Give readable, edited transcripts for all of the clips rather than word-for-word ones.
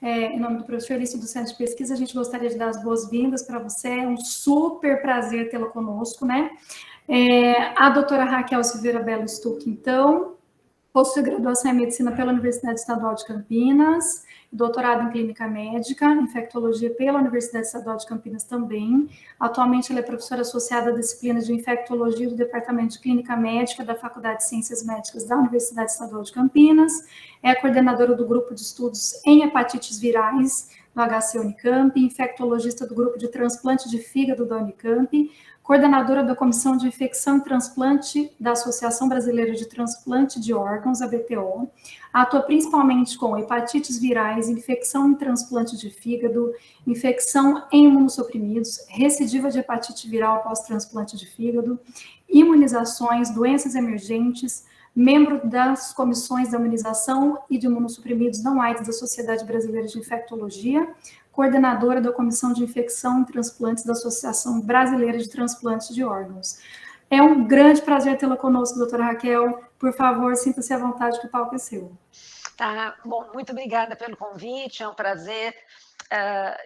em nome do professor Lício do Centro de Pesquisa, a gente gostaria de dar as boas-vindas para você, é um super prazer tê-la conosco, né? A doutora Raquel Silveira Belo Stuck, então, possui graduação em Medicina pela Universidade Estadual de Campinas, doutorado em Clínica Médica, Infectologia pela Universidade Estadual de Campinas também. Atualmente, ela é professora associada da disciplina de Infectologia do Departamento de Clínica Médica da Faculdade de Ciências Médicas da Universidade Estadual de Campinas, é a coordenadora do Grupo de Estudos em Hepatites Virais do HC Unicamp, infectologista do Grupo de Transplante de Fígado da Unicamp, coordenadora da Comissão de Infecção e Transplante da Associação Brasileira de Transplante de Órgãos, ABTO, atua principalmente com hepatites virais, infecção e transplante de fígado, infecção em imunossuprimidos, recidiva de hepatite viral pós-transplante de fígado, imunizações, doenças emergentes, membro das comissões da imunização e de imunossuprimidos não AIDS da Sociedade Brasileira de Infectologia, coordenadora da Comissão de Infecção e Transplantes da Associação Brasileira de Transplantes de Órgãos. É um grande prazer tê-la conosco, doutora Raquel. Por favor, sinta-se à vontade, que o palco é seu. Tá, bom, muito obrigada pelo convite, é um prazer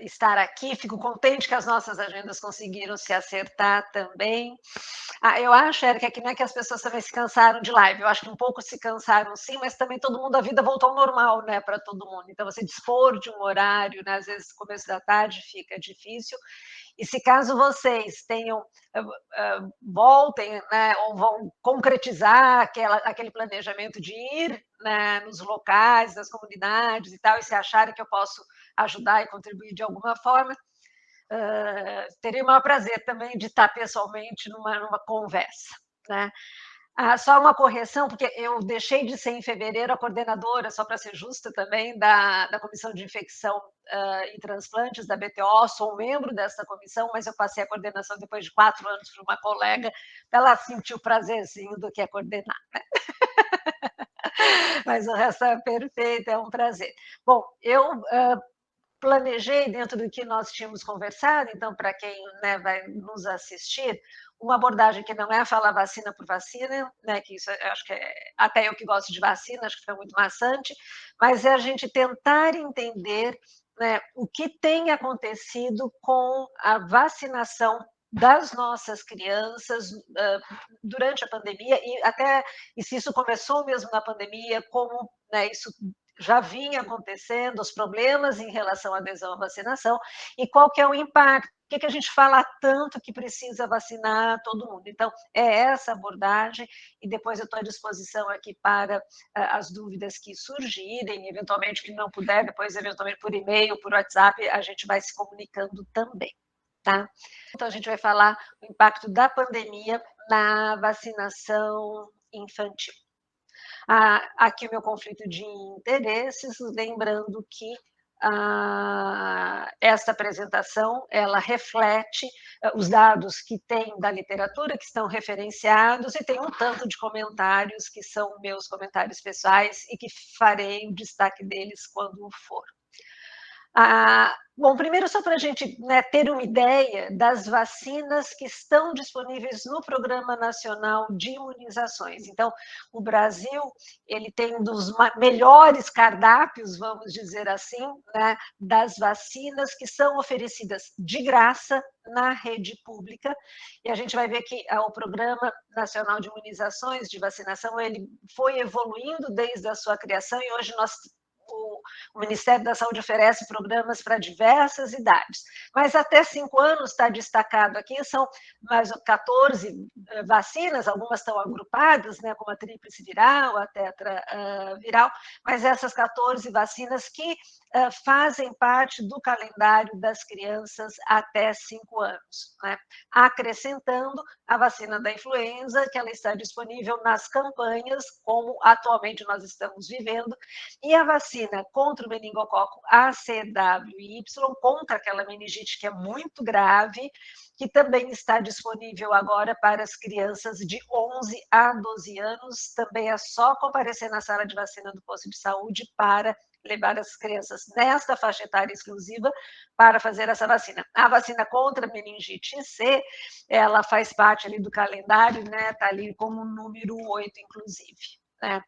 estar aqui. Fico contente que as nossas agendas conseguiram se acertar também. Eu acho, Érica, que não é que as pessoas também se cansaram de live, eu acho que um pouco se cansaram sim, mas também todo mundo, a vida voltou ao normal, né, para todo mundo. Então, você dispor de um horário, né, às vezes, no começo da tarde fica difícil. E se caso vocês tenham, voltem, né, ou vão concretizar aquele planejamento de ir, né, nos locais, nas comunidades e tal, e se acharem que eu posso ajudar e contribuir de alguma forma, teria o maior prazer também de estar pessoalmente numa conversa, né? Só uma correção, porque eu deixei de ser em fevereiro a coordenadora, só para ser justa também, da Comissão de Infecção e Transplantes da BTO, sou um membro dessa comissão, mas eu passei a coordenação depois de 4 anos para uma colega, ela sentiu o prazerzinho do que é coordenar, né? Mas o resto é perfeito, é um prazer. Bom, eu planejei dentro do que nós tínhamos conversado, então, para quem, né, vai nos assistir, uma abordagem que não é falar vacina por vacina, né, que isso eu acho que até eu que gosto de vacina, acho que foi muito maçante, mas é a gente tentar entender, né, o que tem acontecido com a vacinação das nossas crianças durante a pandemia e se isso começou mesmo na pandemia, como, né, isso já vinha acontecendo, os problemas em relação à adesão à vacinação e qual que é o impacto. Por que a gente fala tanto que precisa vacinar todo mundo? Então, é essa abordagem, e depois eu estou à disposição aqui para as dúvidas que surgirem, eventualmente que não puder, depois eventualmente por e-mail, por WhatsApp, a gente vai se comunicando também, tá? Então, a gente vai falar do impacto da pandemia na vacinação infantil. Aqui o meu conflito de interesses, lembrando que esta apresentação, ela reflete os dados que tem da literatura, que estão referenciados, e tem um tanto de comentários que são meus comentários pessoais e que farei o destaque deles quando for. Bom, primeiro só para a gente, né, ter uma ideia das vacinas que estão disponíveis no Programa Nacional de Imunizações. Então, o Brasil, ele tem um dos melhores cardápios, vamos dizer assim, né, das vacinas que são oferecidas de graça na rede pública, e a gente vai ver que o Programa Nacional de Imunizações, de vacinação, ele foi evoluindo desde a sua criação, e hoje o Ministério da Saúde oferece programas para diversas idades, mas até 5 anos está destacado aqui, são mais 14 vacinas, algumas estão agrupadas, né, como a tríplice viral, a tetra viral, mas essas 14 vacinas que fazem parte do calendário das crianças até 5 anos, né? Acrescentando a vacina da influenza, que ela está disponível nas campanhas, como atualmente nós estamos vivendo, e a vacina contra o meningococo ACWY, contra aquela meningite que é muito grave, que também está disponível agora para as crianças de 11 a 12 anos, também é só comparecer na sala de vacina do posto de saúde para levar as crianças nesta faixa etária exclusiva para fazer essa vacina. A vacina contra a meningite C, ela faz parte ali do calendário, né, está ali como número 8, inclusive. né?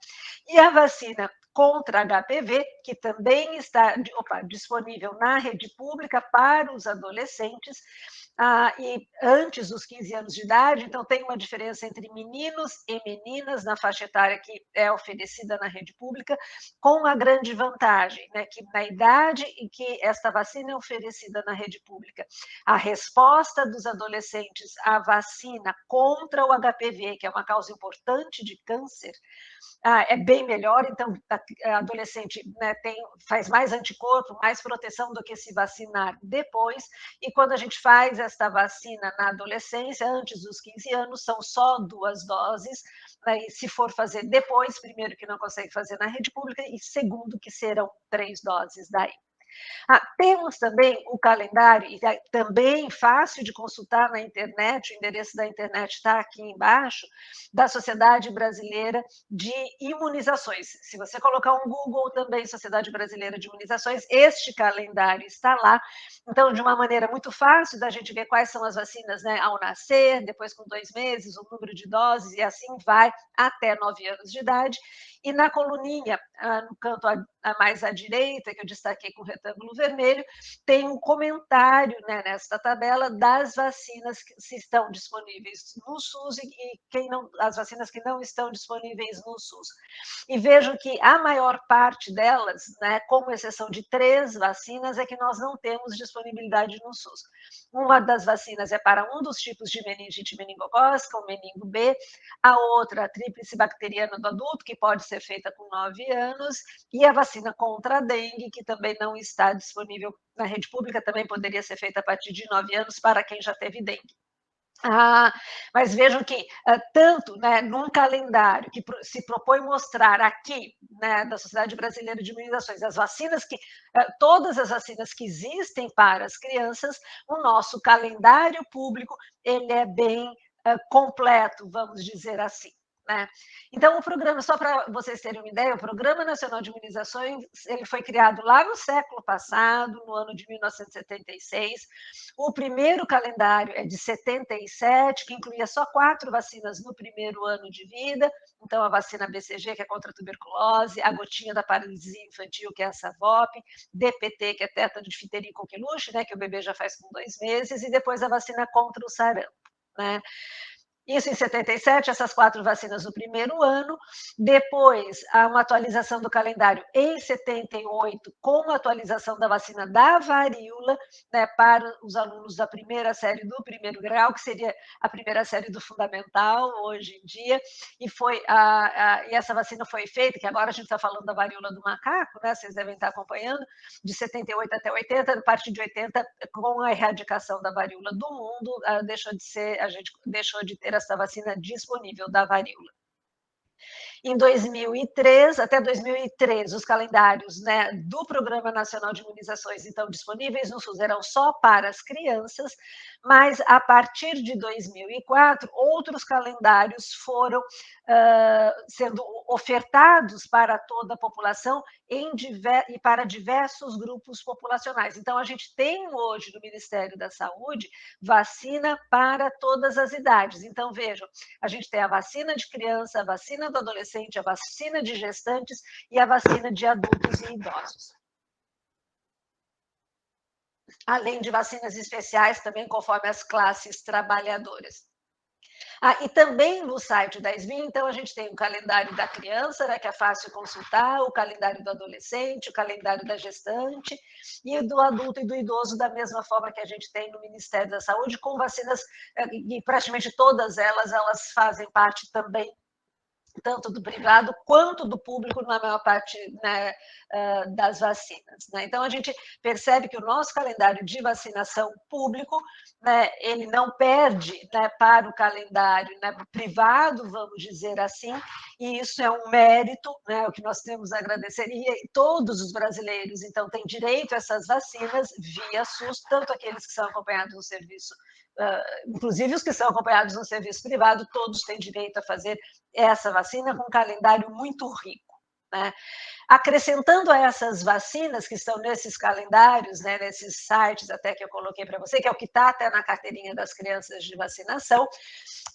E a vacina contra HPV, que também está disponível na rede pública para os adolescentes, e antes dos 15 anos de idade, então tem uma diferença entre meninos e meninas na faixa etária que é oferecida na rede pública, com uma grande vantagem, né, que na idade em que esta vacina é oferecida na rede pública, a resposta dos adolescentes à vacina contra o HPV, que é uma causa importante de câncer, é bem melhor, então a adolescente, né, faz mais anticorpo, mais proteção do que se vacinar depois, e quando a gente faz esta vacina na adolescência, antes dos 15 anos, são só 2 doses, né, e se for fazer depois, primeiro que não consegue fazer na rede pública, e segundo que serão 3 doses daí. Temos também o calendário, e também fácil de consultar na internet, o endereço da internet está aqui embaixo, da Sociedade Brasileira de Imunizações. Se você colocar um Google também, Sociedade Brasileira de Imunizações, este calendário está lá. Então, de uma maneira muito fácil da gente ver quais são as vacinas, né, ao nascer, depois com 2 meses, o número de doses, e assim vai até 9 anos de idade. E na coluninha, no canto mais à direita, que eu destaquei com o retângulo vermelho, tem um comentário, né, nesta tabela das vacinas que se estão disponíveis no SUS e as vacinas que não estão disponíveis no SUS. E vejo que a maior parte delas, né, com exceção de 3 vacinas, é que nós não temos disponibilidade no SUS. Uma das vacinas é para um dos tipos de meningite meningocócica, o meningo B, a outra, a tríplice bacteriana do adulto, que pode ser feita com 9 anos, e a vacina contra a dengue, que também não está disponível na rede pública, também poderia ser feita a partir de 9 anos para quem já teve dengue. Mas vejam que, tanto, né, num calendário que se propõe mostrar aqui, né, da Sociedade Brasileira de Imunizações, as vacinas todas as vacinas que existem para as crianças, o nosso calendário público, ele é bem completo, vamos dizer assim. Né? Então, o programa, só para vocês terem uma ideia, o Programa Nacional de Imunizações, ele foi criado lá no século passado, no ano de 1976. O primeiro calendário é de 77, que incluía só 4 vacinas no primeiro ano de vida. Então, a vacina BCG, que é contra a tuberculose, a gotinha da paralisia infantil, que é a Savop, DPT, que é tétano, difteria e coqueluche, né, que o bebê já faz com 2 meses, e depois a vacina contra o sarampo. Né? Isso em 77, essas 4 vacinas no primeiro ano. Depois, há uma atualização do calendário em 78, com a atualização da vacina da varíola, né, para os alunos da primeira série do primeiro grau, que seria a primeira série do fundamental, hoje em dia. E essa vacina foi feita, que agora a gente está falando da varíola do macaco, né, vocês devem estar acompanhando, de 78 até 80, a partir de 80, com a erradicação da varíola do mundo, a gente deixou de ter essa vacina disponível da varíola. Em 2003, até 2013, os calendários, né, do Programa Nacional de Imunizações, então, disponíveis no SUS, eram só para as crianças, mas a partir de 2004, outros calendários foram sendo ofertados para toda a população e para diversos grupos populacionais. Então, a gente tem hoje no Ministério da Saúde vacina para todas as idades. Então, vejam, a gente tem a vacina de criança, a vacina do adolescente, a vacina de gestantes e a vacina de adultos e idosos. Além de vacinas especiais também conforme as classes trabalhadoras. E também no site da SBIM, então, a gente tem o calendário da criança, né, que é fácil consultar, o calendário do adolescente, o calendário da gestante, e do adulto e do idoso, da mesma forma que a gente tem no Ministério da Saúde, com vacinas, e praticamente todas elas fazem parte também tanto do privado quanto do público na maior parte, né, das vacinas. Né? Então, a gente percebe que o nosso calendário de vacinação público, né, ele não perde, né, para o calendário, né, privado, vamos dizer assim, e isso é um mérito, né, o que nós temos a agradecer, e todos os brasileiros, então, têm direito a essas vacinas via SUS, tanto aqueles que são acompanhados no serviço, inclusive os que são acompanhados no serviço privado, todos têm direito a fazer essa vacina com um calendário muito rico. né? Acrescentando a essas vacinas que estão nesses calendários, né, nesses sites até que eu coloquei para você, que é o que está até na carteirinha das crianças de vacinação,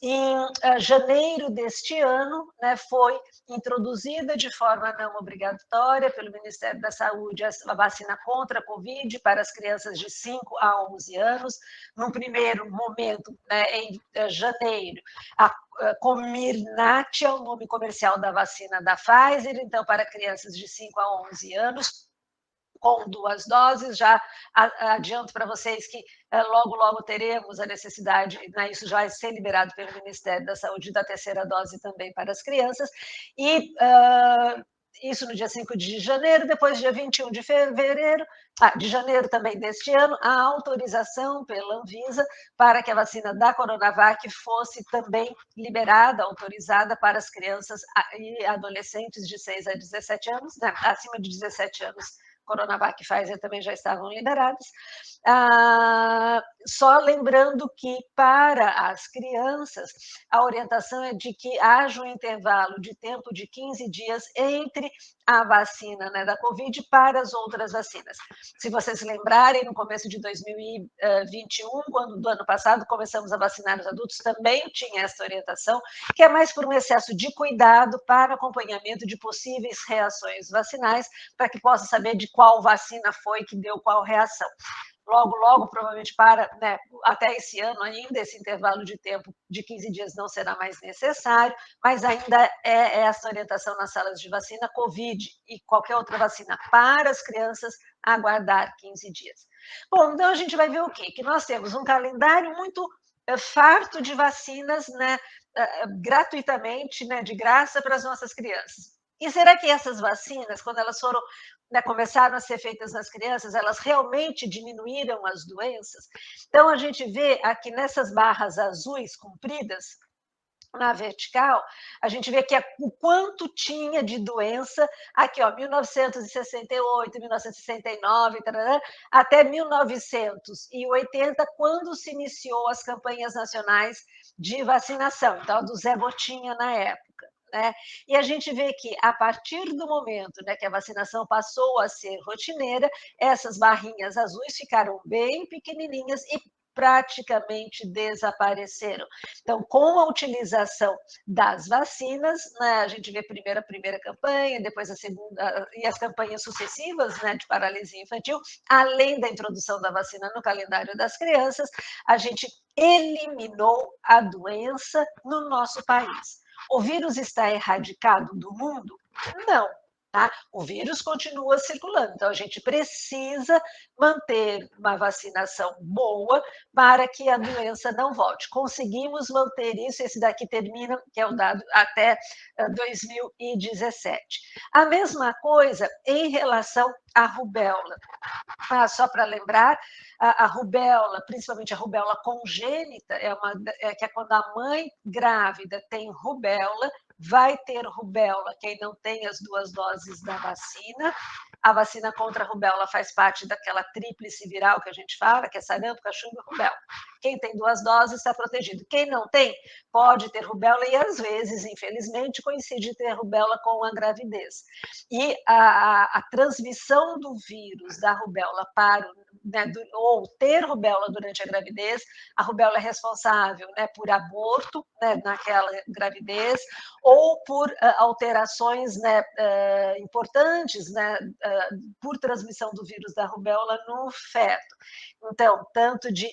em janeiro deste ano, né, foi introduzida de forma não obrigatória pelo Ministério da Saúde a vacina contra a Covid para as crianças de 5 a 11 anos. Num primeiro momento, né, em janeiro, a Comirnaty é o nome comercial da vacina da Pfizer, então para crianças de 5 a 11 anos, com 2 doses, já adianto para vocês que logo teremos a necessidade, né, isso já vai ser liberado pelo Ministério da Saúde, da terceira dose também para as crianças, e isso no dia 5 de janeiro, depois dia 21 de fevereiro, de janeiro também deste ano, a autorização pela Anvisa para que a vacina da Coronavac fosse também liberada, autorizada para as crianças e adolescentes de 6 a 17 anos, né, acima de 17 anos, Coronavac e Pfizer também já estavam liberadas. Só lembrando que, para as crianças, a orientação é de que haja um intervalo de tempo de 15 dias entre a vacina, né, da Covid para as outras vacinas. Se vocês se lembrarem, no começo de 2021, quando do ano passado começamos a vacinar os adultos, também tinha essa orientação, que é mais por um excesso de cuidado para acompanhamento de possíveis reações vacinais, para que possa saber de qual vacina foi que deu qual reação. Logo, provavelmente né, até esse ano ainda, esse intervalo de tempo de 15 dias não será mais necessário, mas ainda é essa orientação nas salas de vacina Covid e qualquer outra vacina para as crianças aguardar 15 dias. Bom, então a gente vai ver o quê? Que nós temos um calendário muito farto de vacinas, né, gratuitamente, né, de graça para as nossas crianças. E será que essas vacinas, quando elas foram, né, começaram a ser feitas nas crianças, elas realmente diminuíram as doenças? Então, a gente vê aqui nessas barras azuis compridas, na vertical, a gente vê que o quanto tinha de doença, aqui, ó, 1968, 1969, até 1980, quando se iniciou as campanhas nacionais de vacinação, então, do Zé Gotinha na época. Né? E a gente vê que, a partir do momento, né, que a vacinação passou a ser rotineira, essas barrinhas azuis ficaram bem pequenininhas e praticamente desapareceram. Então, com a utilização das vacinas, né, a gente vê primeiro a primeira campanha, depois a segunda, e as campanhas sucessivas, né, de paralisia infantil, além da introdução da vacina no calendário das crianças, a gente eliminou a doença no nosso país. O vírus está erradicado do mundo? Não. Tá? O vírus continua circulando, então a gente precisa manter uma vacinação boa para que a doença não volte. Conseguimos manter isso, esse daqui termina, que é o dado até 2017. A mesma coisa em relação à rubéola. Só para lembrar, a rubéola, principalmente a rubéola congênita, que é quando a mãe grávida tem rubéola, vai ter rubéola quem não tem as 2 doses da vacina. A vacina contra a rubéola faz parte daquela tríplice viral que a gente fala, que é sarampo, cachumba e rubéola. Quem tem 2 doses está protegido. Quem não tem, pode ter rubéola e, às vezes, infelizmente, coincide ter rubéola com a gravidez. E a transmissão do vírus da rubéola para né, ou ter rubéola durante a gravidez, a rubéola é responsável, né, por aborto, né, naquela gravidez, ou por alterações, né, importantes, né, por transmissão do vírus da rubéola no feto. Então, tanto de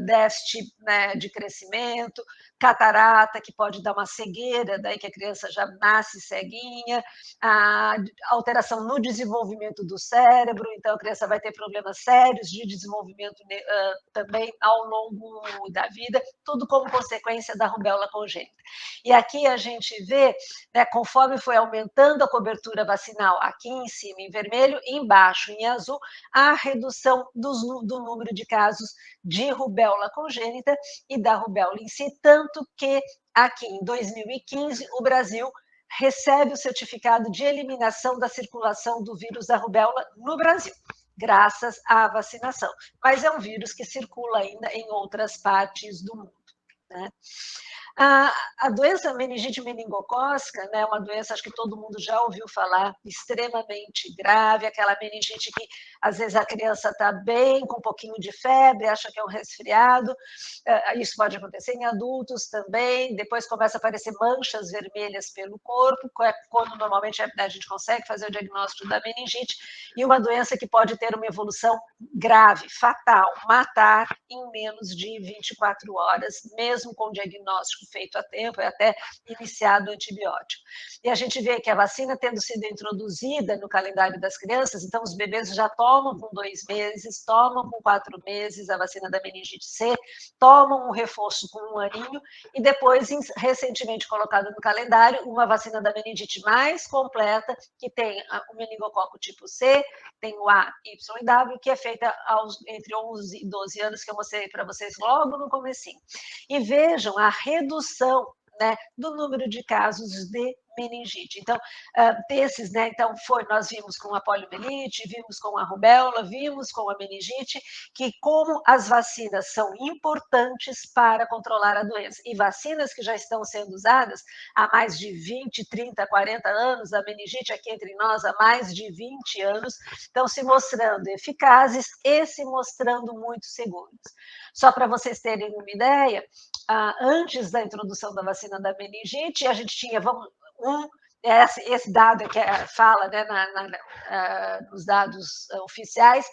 déficit, né, de crescimento, catarata, que pode dar uma cegueira, daí que a criança já nasce ceguinha, a alteração no desenvolvimento do cérebro, então a criança vai ter problemas sérios de desenvolvimento também ao longo da vida, tudo como consequência da rubéola congênita. E aqui a gente vê, né, conforme foi aumentando a cobertura vacinal, aqui em cima em vermelho, e embaixo em azul, a redução do número de casos de rubéola congênita e da rubéola em si, tanto que aqui em 2015 o Brasil recebe o certificado de eliminação da circulação do vírus da rubéola no Brasil, graças à vacinação. Mas é um vírus que circula ainda em outras partes do mundo, né? A doença meningite meningocócica, né, é uma doença, acho que todo mundo já ouviu falar, extremamente grave, aquela meningite que às vezes a criança está bem, com um pouquinho de febre, acha que é um resfriado, isso pode acontecer em adultos também, depois começa a aparecer manchas vermelhas pelo corpo, quando normalmente a gente consegue fazer o diagnóstico da meningite, e uma doença que pode ter uma evolução grave, fatal, matar em menos de 24 horas, mesmo com diagnóstico feito a tempo e até iniciado o antibiótico. E a gente vê que a vacina tendo sido introduzida no calendário das crianças, então os bebês já tomam com 2 meses, tomam com 4 meses a vacina da meningite C, tomam um reforço com 1 aninho, e depois, recentemente colocado no calendário, uma vacina da meningite mais completa, que tem o meningococo tipo C, tem o A, Y e W, que é feita entre 11 e 12 anos, que eu mostrei para vocês logo no comecinho. E vejam a redução, né, do número de casos de meningite. Então, desses, né, então nós vimos com a poliomielite, vimos com a rubéola, vimos com a meningite, que como as vacinas são importantes para controlar a doença. E vacinas que já estão sendo usadas há mais de 20, 30, 40 anos, a meningite aqui entre nós há mais de 20 anos, estão se mostrando eficazes e se mostrando muito seguros. Só para vocês terem uma ideia, antes da introdução da vacina da meningite, a gente tinha, esse dado que fala, né, nos dados oficiais,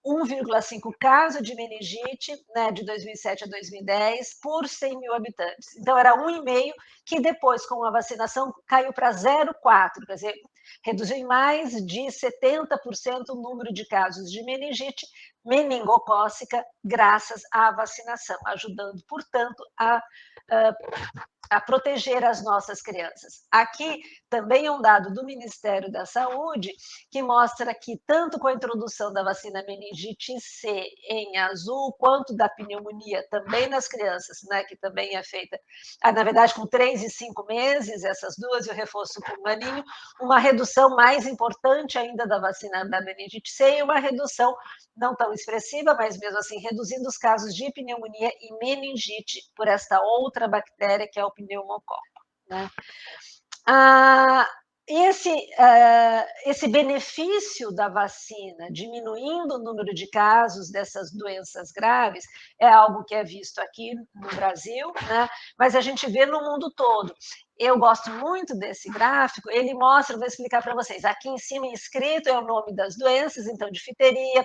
1,5 casos de meningite, né, de 2007 a 2010 por 100 mil habitantes. Então, era 1,5, que depois, com a vacinação, caiu para 0,4, quer dizer, reduziu em mais de 70% o número de casos de meningite meningocócica graças à vacinação, ajudando, portanto, a proteger as nossas crianças. Aqui também é um dado do Ministério da Saúde que mostra que tanto com a introdução da vacina meningite C em azul, quanto da pneumonia também nas crianças, né, que também é feita, na verdade, com 3 e 5 meses, essas duas, e o reforço com 1 aninho, uma redução mais importante ainda da vacina da meningite C e uma redução não tão expressiva, mas mesmo assim reduzindo os casos de pneumonia e meningite por esta outra bactéria que é o pneumococo, né? Esse benefício da vacina, diminuindo o número de casos dessas doenças graves, é algo que é visto aqui no Brasil, né? Mas a gente vê no mundo todo. Eu gosto muito desse gráfico, ele mostra, vou explicar para vocês, aqui em cima escrito é o nome das doenças, então difteria,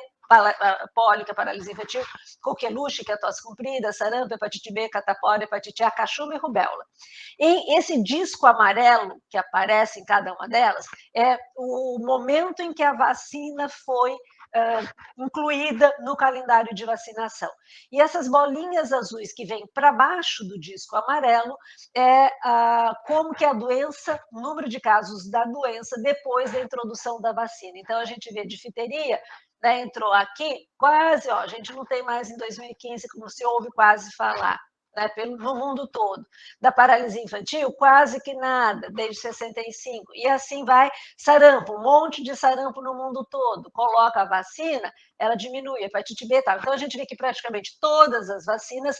pólio, que é paralisia infantil, coqueluche, que é a tosse comprida, sarampo, hepatite B, catapora, hepatite A, cachumba e rubéola. E esse disco amarelo que aparece em cada uma delas é o momento em que a vacina foi incluída no calendário de vacinação. E essas bolinhas azuis que vêm para baixo do disco amarelo é como que a doença, o número de casos da doença depois da introdução da vacina. Então, a gente vê difteria, né, entrou aqui, quase, a gente não tem mais em 2015, como se ouve quase falar, né, no mundo todo. Da paralisia infantil, quase que nada, desde 65. E assim vai, sarampo, um monte de sarampo no mundo todo. Coloca a vacina, ela diminui, hepatite B e tal. Então, a gente vê que praticamente todas as vacinas,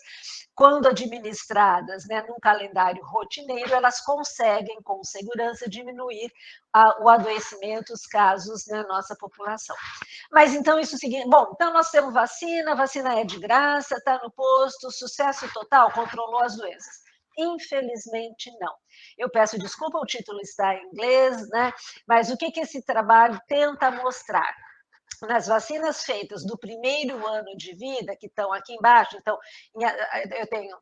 quando administradas, né, num calendário rotineiro, elas conseguem, com segurança, diminuir o adoecimento, os casos na nossa população. Mas então isso seguinte, bom, então nós temos vacina, a vacina é de graça, está no posto, sucesso total, controlou as doenças. Infelizmente, não. Eu peço desculpa, o título está em inglês, né? Mas o que esse trabalho tenta mostrar? Nas vacinas feitas do primeiro ano de vida, que estão aqui embaixo, então, eu tenho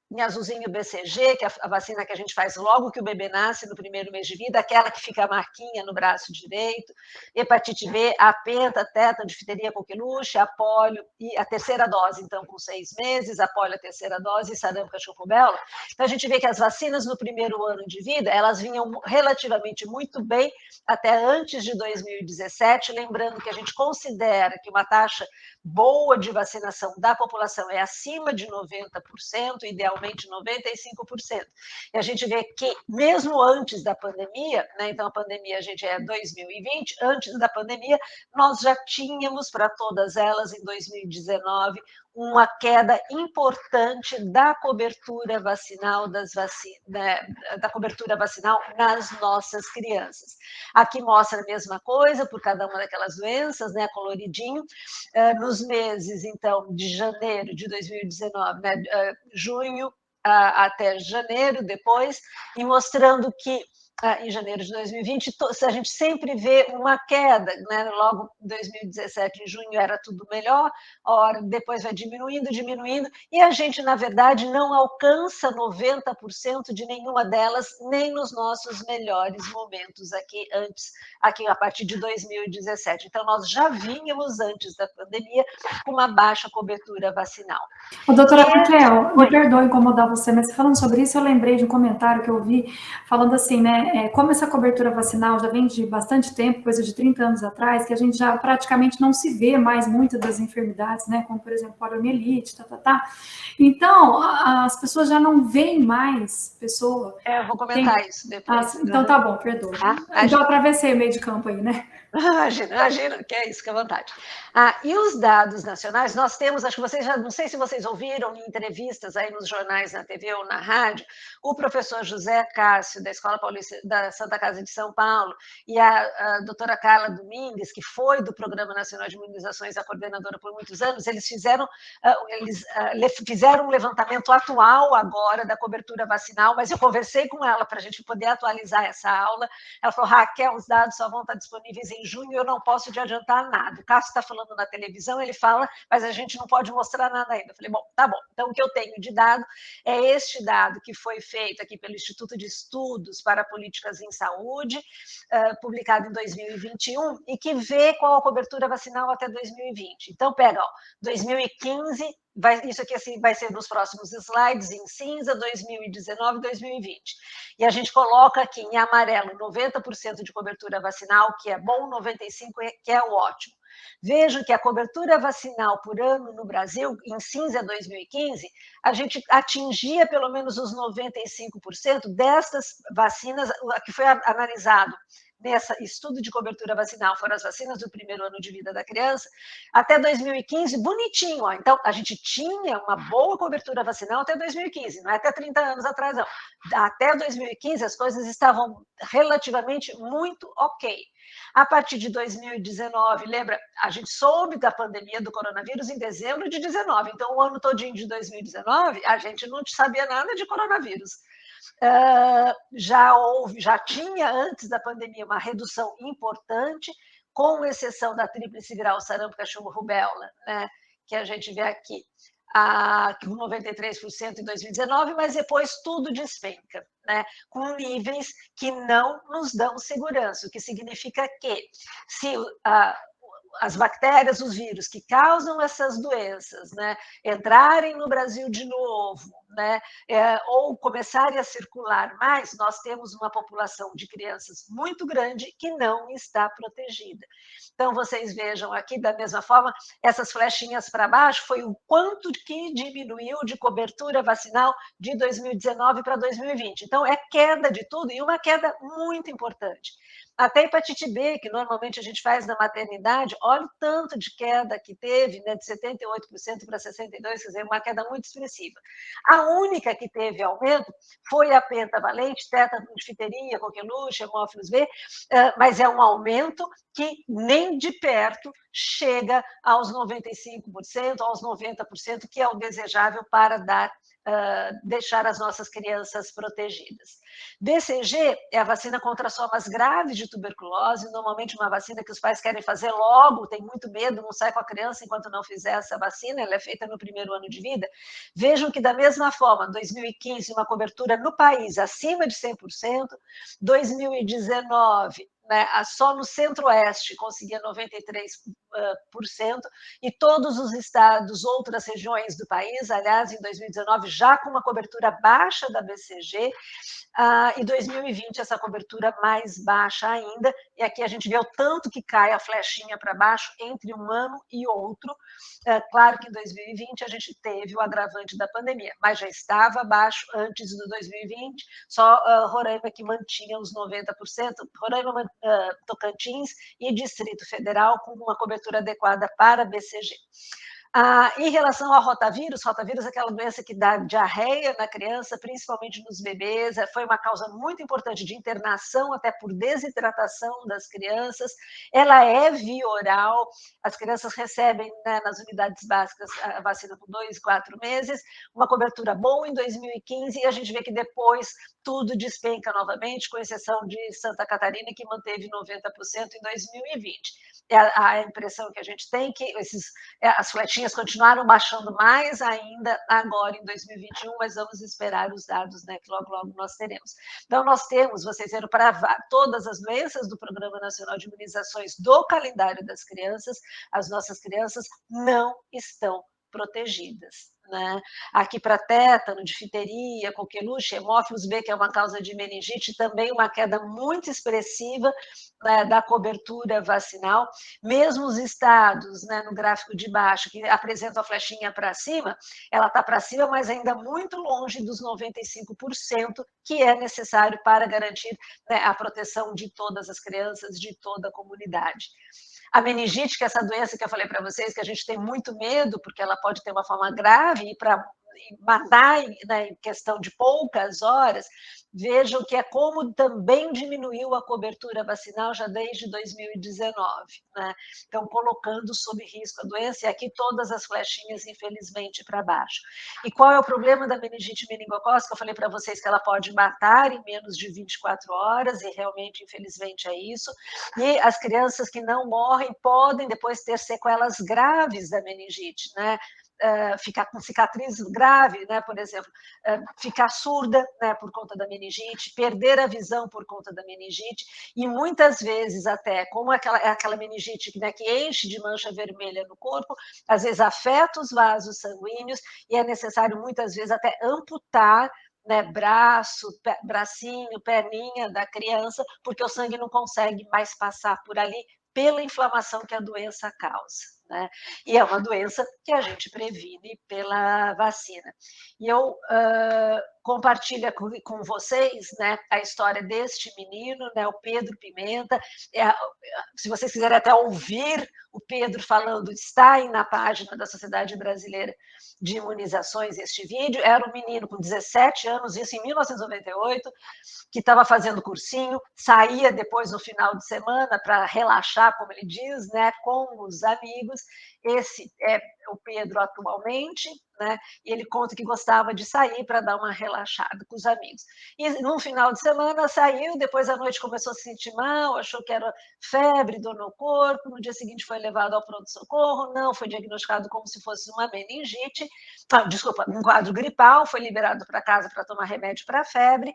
em azulzinho BCG, que é a vacina que a gente faz logo que o bebê nasce, no primeiro mês de vida, aquela que fica a marquinha no braço direito, hepatite B, a penta, tétano, difteria, coqueluche, a polio, e a terceira dose, então, com 6 meses, a polio, a terceira dose, e sarampo, cachumba, rubéola. Então, a gente vê que as vacinas no primeiro ano de vida, elas vinham relativamente muito bem até antes de 2017, lembrando que a gente considera que uma taxa boa de vacinação da população é acima de 90%, idealmente 95%. E a gente vê que, mesmo antes da pandemia, né, então a pandemia, a gente é 2020, antes da pandemia, nós já tínhamos para todas elas, em 2019, uma queda importante da cobertura vacinal da cobertura vacinal nas nossas crianças. Aqui mostra a mesma coisa por cada uma daquelas doenças, né, coloridinho, nos meses, então, de janeiro de 2019, né, junho até janeiro depois, e mostrando que em janeiro de 2020, a gente sempre vê uma queda, né? Logo em 2017, em junho, era tudo melhor, depois vai diminuindo, e a gente, na verdade, não alcança 90% de nenhuma delas, nem nos nossos melhores momentos aqui a partir de 2017. Então, nós já vínhamos antes da pandemia com uma baixa cobertura vacinal. Doutora Raquel, me perdoe incomodar você, mas falando sobre isso, eu lembrei de um comentário que eu vi falando assim, né, como essa cobertura vacinal já vem de bastante tempo, coisa de 30 anos atrás, que a gente já praticamente não se vê mais muitas das enfermidades, né, como por exemplo poliomielite, Então, as pessoas já não veem mais pessoa. Eu vou comentar isso depois. Então tá bom, perdoa. Então atravessei o meio de campo aí, né? Imagina, que é isso, que é vontade. E os dados nacionais, nós temos, acho que vocês já, não sei se vocês ouviram em entrevistas aí nos jornais, na TV ou na rádio, o professor José Cássio, da Escola Paulista da Santa Casa de São Paulo, e a doutora Carla Domingues, que foi do Programa Nacional de Imunizações, a coordenadora por muitos anos, eles fizeram um levantamento atual agora da cobertura vacinal, mas eu conversei com ela para a gente poder atualizar essa aula. Ela falou, Raquel, os dados só vão estar disponíveis em junho, eu não posso te adiantar nada. O Cássio está falando na televisão, ele fala, mas a gente não pode mostrar nada ainda. Eu falei, bom, tá bom. Então, o que eu tenho de dado é este dado que foi feito aqui pelo Instituto de Estudos para Políticas em Saúde, publicado em 2021, e que vê qual a cobertura vacinal até 2020. Então, pega, 2015, isso aqui assim, vai ser nos próximos slides, em cinza, 2019 e 2020. E a gente coloca aqui em amarelo 90% de cobertura vacinal, que é bom, 95% que é o ótimo. Vejam que a cobertura vacinal por ano no Brasil, em cinza 2015, a gente atingia pelo menos os 95% destas vacinas, que foi analisado nesse estudo de cobertura vacinal, foram as vacinas do primeiro ano de vida da criança, até 2015, bonitinho. Ó. Então, a gente tinha uma boa cobertura vacinal até 2015, não é até 30 anos atrás, não. Até 2015, as coisas estavam relativamente muito ok. A partir de 2019, lembra, a gente soube da pandemia do coronavírus em dezembro de 2019, então o ano todinho de 2019, a gente não sabia nada de coronavírus. Já tinha antes da pandemia uma redução importante, com exceção da tríplice viral, sarampo, cachumba, rubéola, né, que a gente vê aqui, com 93% em 2019, mas depois tudo despenca, né, com níveis que não nos dão segurança, o que significa que se as bactérias, os vírus que causam essas doenças, né, entrarem no Brasil de novo, né, ou começarem a circular mais, nós temos uma população de crianças muito grande que não está protegida. Então, vocês vejam aqui, da mesma forma, essas flechinhas para baixo foi o quanto que diminuiu de cobertura vacinal de 2019 para 2020. Então, é queda de tudo e uma queda muito importante. Até hepatite B, que normalmente a gente faz na maternidade, olha o tanto de queda que teve, né, de 78% para 62%, quer dizer, uma queda muito expressiva. A única que teve aumento foi a pentavalente, tétano, difteria, coqueluche, hemófilos B, mas é um aumento que nem de perto chega aos 95%, aos 90%, que é o desejável para deixar as nossas crianças protegidas. BCG é a vacina contra somas graves de tuberculose, normalmente uma vacina que os pais querem fazer logo, tem muito medo, não sai com a criança enquanto não fizer essa vacina, ela é feita no primeiro ano de vida. Vejam que da mesma forma, 2015, uma cobertura no país acima de 100%, 2019, né, só no Centro-Oeste conseguia 93%, e todos os estados, outras regiões do país, aliás, em 2019, já com uma cobertura baixa da BCG, e 2020 essa cobertura mais baixa ainda, e aqui a gente vê o tanto que cai a flechinha para baixo entre um ano e outro. Claro que em 2020 a gente teve o agravante da pandemia, mas já estava baixo antes do 2020, só Roraima que mantinha os 90%, Roraima, Tocantins e Distrito Federal com uma cobertura adequada para BCG. Em relação ao rotavírus é aquela doença que dá diarreia na criança, principalmente nos bebês, foi uma causa muito importante de internação, até por desidratação das crianças. Ela é via oral, as crianças recebem, né, nas unidades básicas a vacina com 2 e 4 meses, uma cobertura boa em 2015, e a gente vê que depois tudo despenca novamente, com exceção de Santa Catarina, que manteve 90% em 2020. A impressão que a gente tem que as flechinhas continuaram baixando mais ainda agora em 2021, mas vamos esperar os dados, né, que logo, logo nós teremos. Então, nós temos, vocês viram, para todas as doenças do Programa Nacional de Imunizações do calendário das crianças, as nossas crianças não estão protegidas. Né? Aqui para tétano, difteria, coqueluche, hemófilos B, que é uma causa de meningite, também uma queda muito expressiva, né, da cobertura vacinal. Mesmo os estados, né, no gráfico de baixo, que apresentam a flechinha para cima, ela está para cima, mas ainda muito longe dos 95% que é necessário para garantir, né, a proteção de todas as crianças, de toda a comunidade. A meningite, que é essa doença que eu falei para vocês, que a gente tem muito medo, porque ela pode ter uma forma grave e para matar, né, em questão de poucas horas, vejam que é como também diminuiu a cobertura vacinal já desde 2019. Né? Então, colocando sob risco a doença, e aqui todas as flechinhas, infelizmente, para baixo. E qual é o problema da meningite meningocócica? Eu falei para vocês que ela pode matar em menos de 24 horas, e realmente, infelizmente, é isso. E as crianças que não morrem podem depois ter sequelas graves da meningite, né? Ficar com cicatriz grave, né, por exemplo, ficar surda, né, por conta da meningite, perder a visão por conta da meningite, e muitas vezes até, como aquela meningite, né, que enche de mancha vermelha no corpo, às vezes afeta os vasos sanguíneos, e é necessário muitas vezes até amputar, né, bracinho, perninha da criança, porque o sangue não consegue mais passar por ali pela inflamação que a doença causa. Né? E é uma doença que a gente previne pela vacina. E eu compartilho com vocês, né, a história deste menino, né, o Pedro Pimenta. Se vocês quiserem até ouvir o Pedro falando, está aí na página da Sociedade Brasileira de Imunizações este vídeo. Era um menino com 17 anos, isso em 1998, que estava fazendo cursinho, saía depois no final de semana para relaxar, como ele diz, né, com os amigos. Esse é o Pedro atualmente, né, e ele conta que gostava de sair para dar uma relaxada com os amigos. E no final de semana saiu, depois à noite começou a se sentir mal, achou que era febre, dor no corpo, no dia seguinte foi levado ao pronto-socorro, não, foi diagnosticado como se fosse uma meningite, desculpa, um quadro gripal, foi liberado para casa para tomar remédio para febre,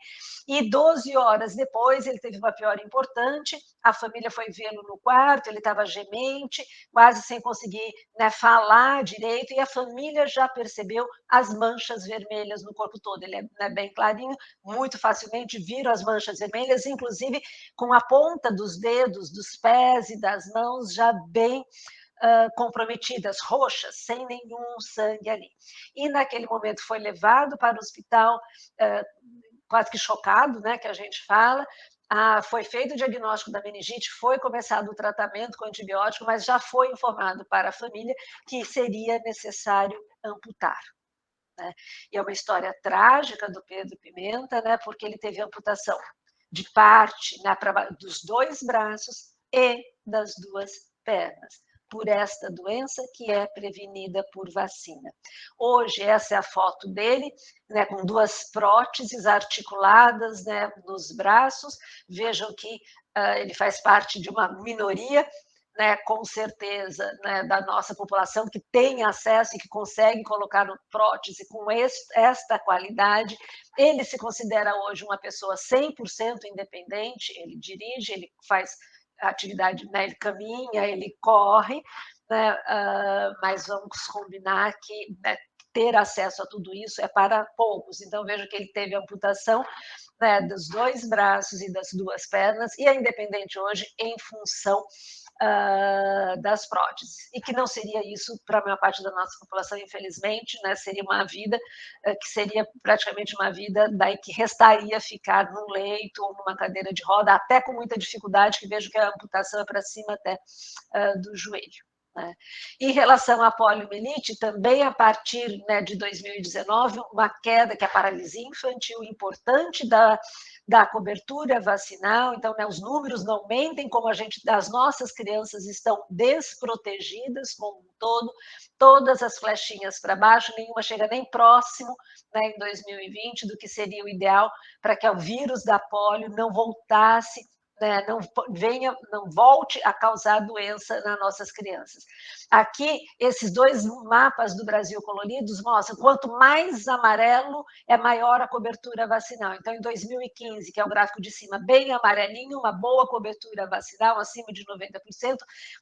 e 12 horas depois ele teve uma piora importante, a família foi vê-lo no quarto, ele estava gemente, quase sem conseguir, né, falar direito, e a família já percebeu as manchas vermelhas no corpo todo. Ele é, né, bem clarinho, muito facilmente viram as manchas vermelhas, inclusive com a ponta dos dedos, dos pés e das mãos já bem comprometidas, roxas, sem nenhum sangue ali. E naquele momento foi levado para o hospital, quase que chocado, né, que a gente fala. Foi feito o diagnóstico da meningite, foi começado o tratamento com antibiótico, mas já foi informado para a família que seria necessário amputar. Né? E é uma história trágica do Pedro Pimenta, né, porque ele teve amputação de parte, né, dos 2 braços e das 2 pernas, por esta doença que é prevenida por vacina. Hoje, essa é a foto dele, né, com 2 próteses articuladas, né, nos braços. Vejam que ele faz parte de uma minoria, né, com certeza, né, da nossa população que tem acesso e que consegue colocar prótese com esta qualidade. Ele se considera hoje uma pessoa 100% independente, ele dirige, ele faz atividade, né, ele caminha, ele corre, né, mas vamos combinar que, né, ter acesso a tudo isso é para poucos. Então, veja que ele teve amputação, né, dos 2 braços e das 2 pernas, e é independente hoje em função das próteses, e que não seria isso para a maior parte da nossa população, infelizmente, né, seria uma vida que seria praticamente uma vida daí que restaria ficar num leito ou numa cadeira de roda, até com muita dificuldade, que vejo que a amputação é para cima até do joelho. né? Em relação à poliomielite, também a partir, né, de 2019, uma queda, que é a paralisia infantil importante da cobertura vacinal. Então, né, os números não mentem, como as nossas crianças estão desprotegidas como um todo, todas as flechinhas para baixo, nenhuma chega nem próximo, né, em 2020 do que seria o ideal para que o vírus da polio não voltasse, né, não volte a causar doença nas nossas crianças. Aqui, esses dois mapas do Brasil coloridos mostram quanto mais amarelo é maior a cobertura vacinal. Então, em 2015, que é o gráfico de cima, bem amarelinho, uma boa cobertura vacinal, acima de 90%,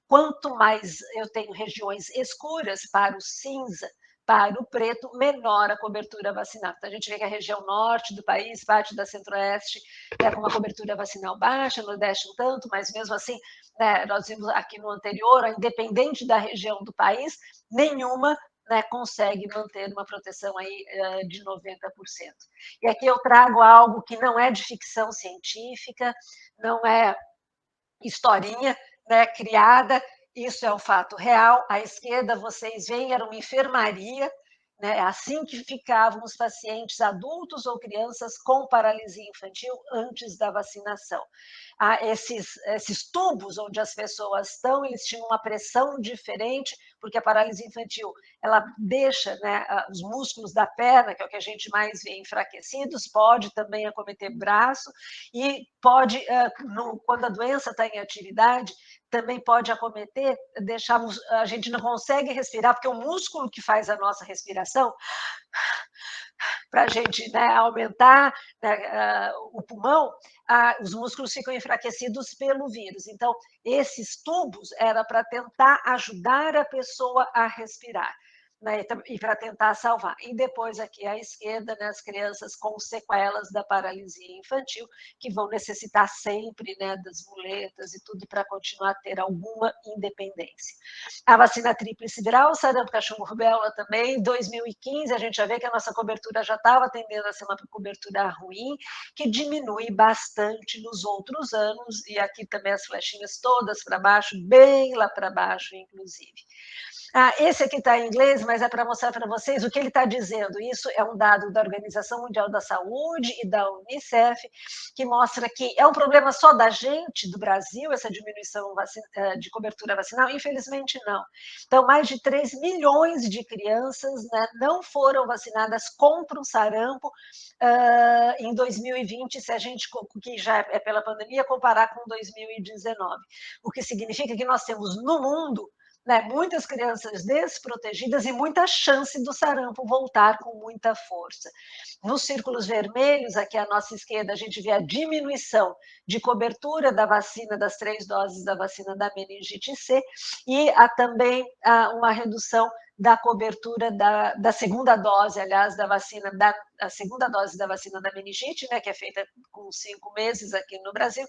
quanto mais eu tenho regiões escuras para o cinza, para o preto, menor a cobertura vacinal. Então, a gente vê que a região norte do país, parte da centro-oeste, com uma cobertura vacinal baixa, nordeste um tanto, mas mesmo assim, né, nós vimos aqui no anterior, independente da região do país, nenhuma, né, consegue manter uma proteção aí de 90%. E aqui eu trago algo que não é de ficção científica, não é historinha, né, criada, isso é um fato real. À esquerda, vocês veem, era uma enfermaria, né, assim que ficavam os pacientes adultos ou crianças com paralisia infantil antes da vacinação. Esses tubos onde as pessoas estão, eles tinham uma pressão diferente, porque a paralisia infantil, ela deixa, né, os músculos da perna, que é o que a gente mais vê, enfraquecidos, pode também acometer braço, e pode, quando a doença está em atividade, também pode acometer, a gente não consegue respirar, porque o músculo que faz a nossa respiração, para a gente, né, aumentar, né, o pulmão, os músculos ficam enfraquecidos pelo vírus. Então, esses tubos era para tentar ajudar a pessoa a respirar, né, e para tentar salvar. E depois, aqui à esquerda, né, as crianças com sequelas da paralisia infantil, que vão necessitar sempre, né, das muletas e tudo para continuar a ter alguma independência. A vacina tríplice viral, sarampo, cachumba, rubéola também, em 2015, a gente já vê que a nossa cobertura já estava tendendo a ser uma cobertura ruim, que diminui bastante nos outros anos, e aqui também as flechinhas todas para baixo, bem lá para baixo, inclusive. Esse aqui está em inglês, mas é para mostrar para vocês o que ele está dizendo. Isso é um dado da Organização Mundial da Saúde e da Unicef, que mostra que é um problema só da gente, do Brasil, essa diminuição de cobertura vacinal? Infelizmente, não. Então, mais de 3 milhões de crianças, né, não foram vacinadas contra o sarampo em 2020, se a gente, que já é pela pandemia, comparar com 2019. O que significa que nós temos no mundo, né, muitas crianças desprotegidas e muita chance do sarampo voltar com muita força. Nos círculos vermelhos, aqui à nossa esquerda, a gente vê a diminuição de cobertura da vacina, das 3 doses da vacina da meningite C, e há também uma redução da cobertura da segunda dose, aliás, da vacina, a segunda dose da vacina da meningite, né, que é feita com 5 meses aqui no Brasil,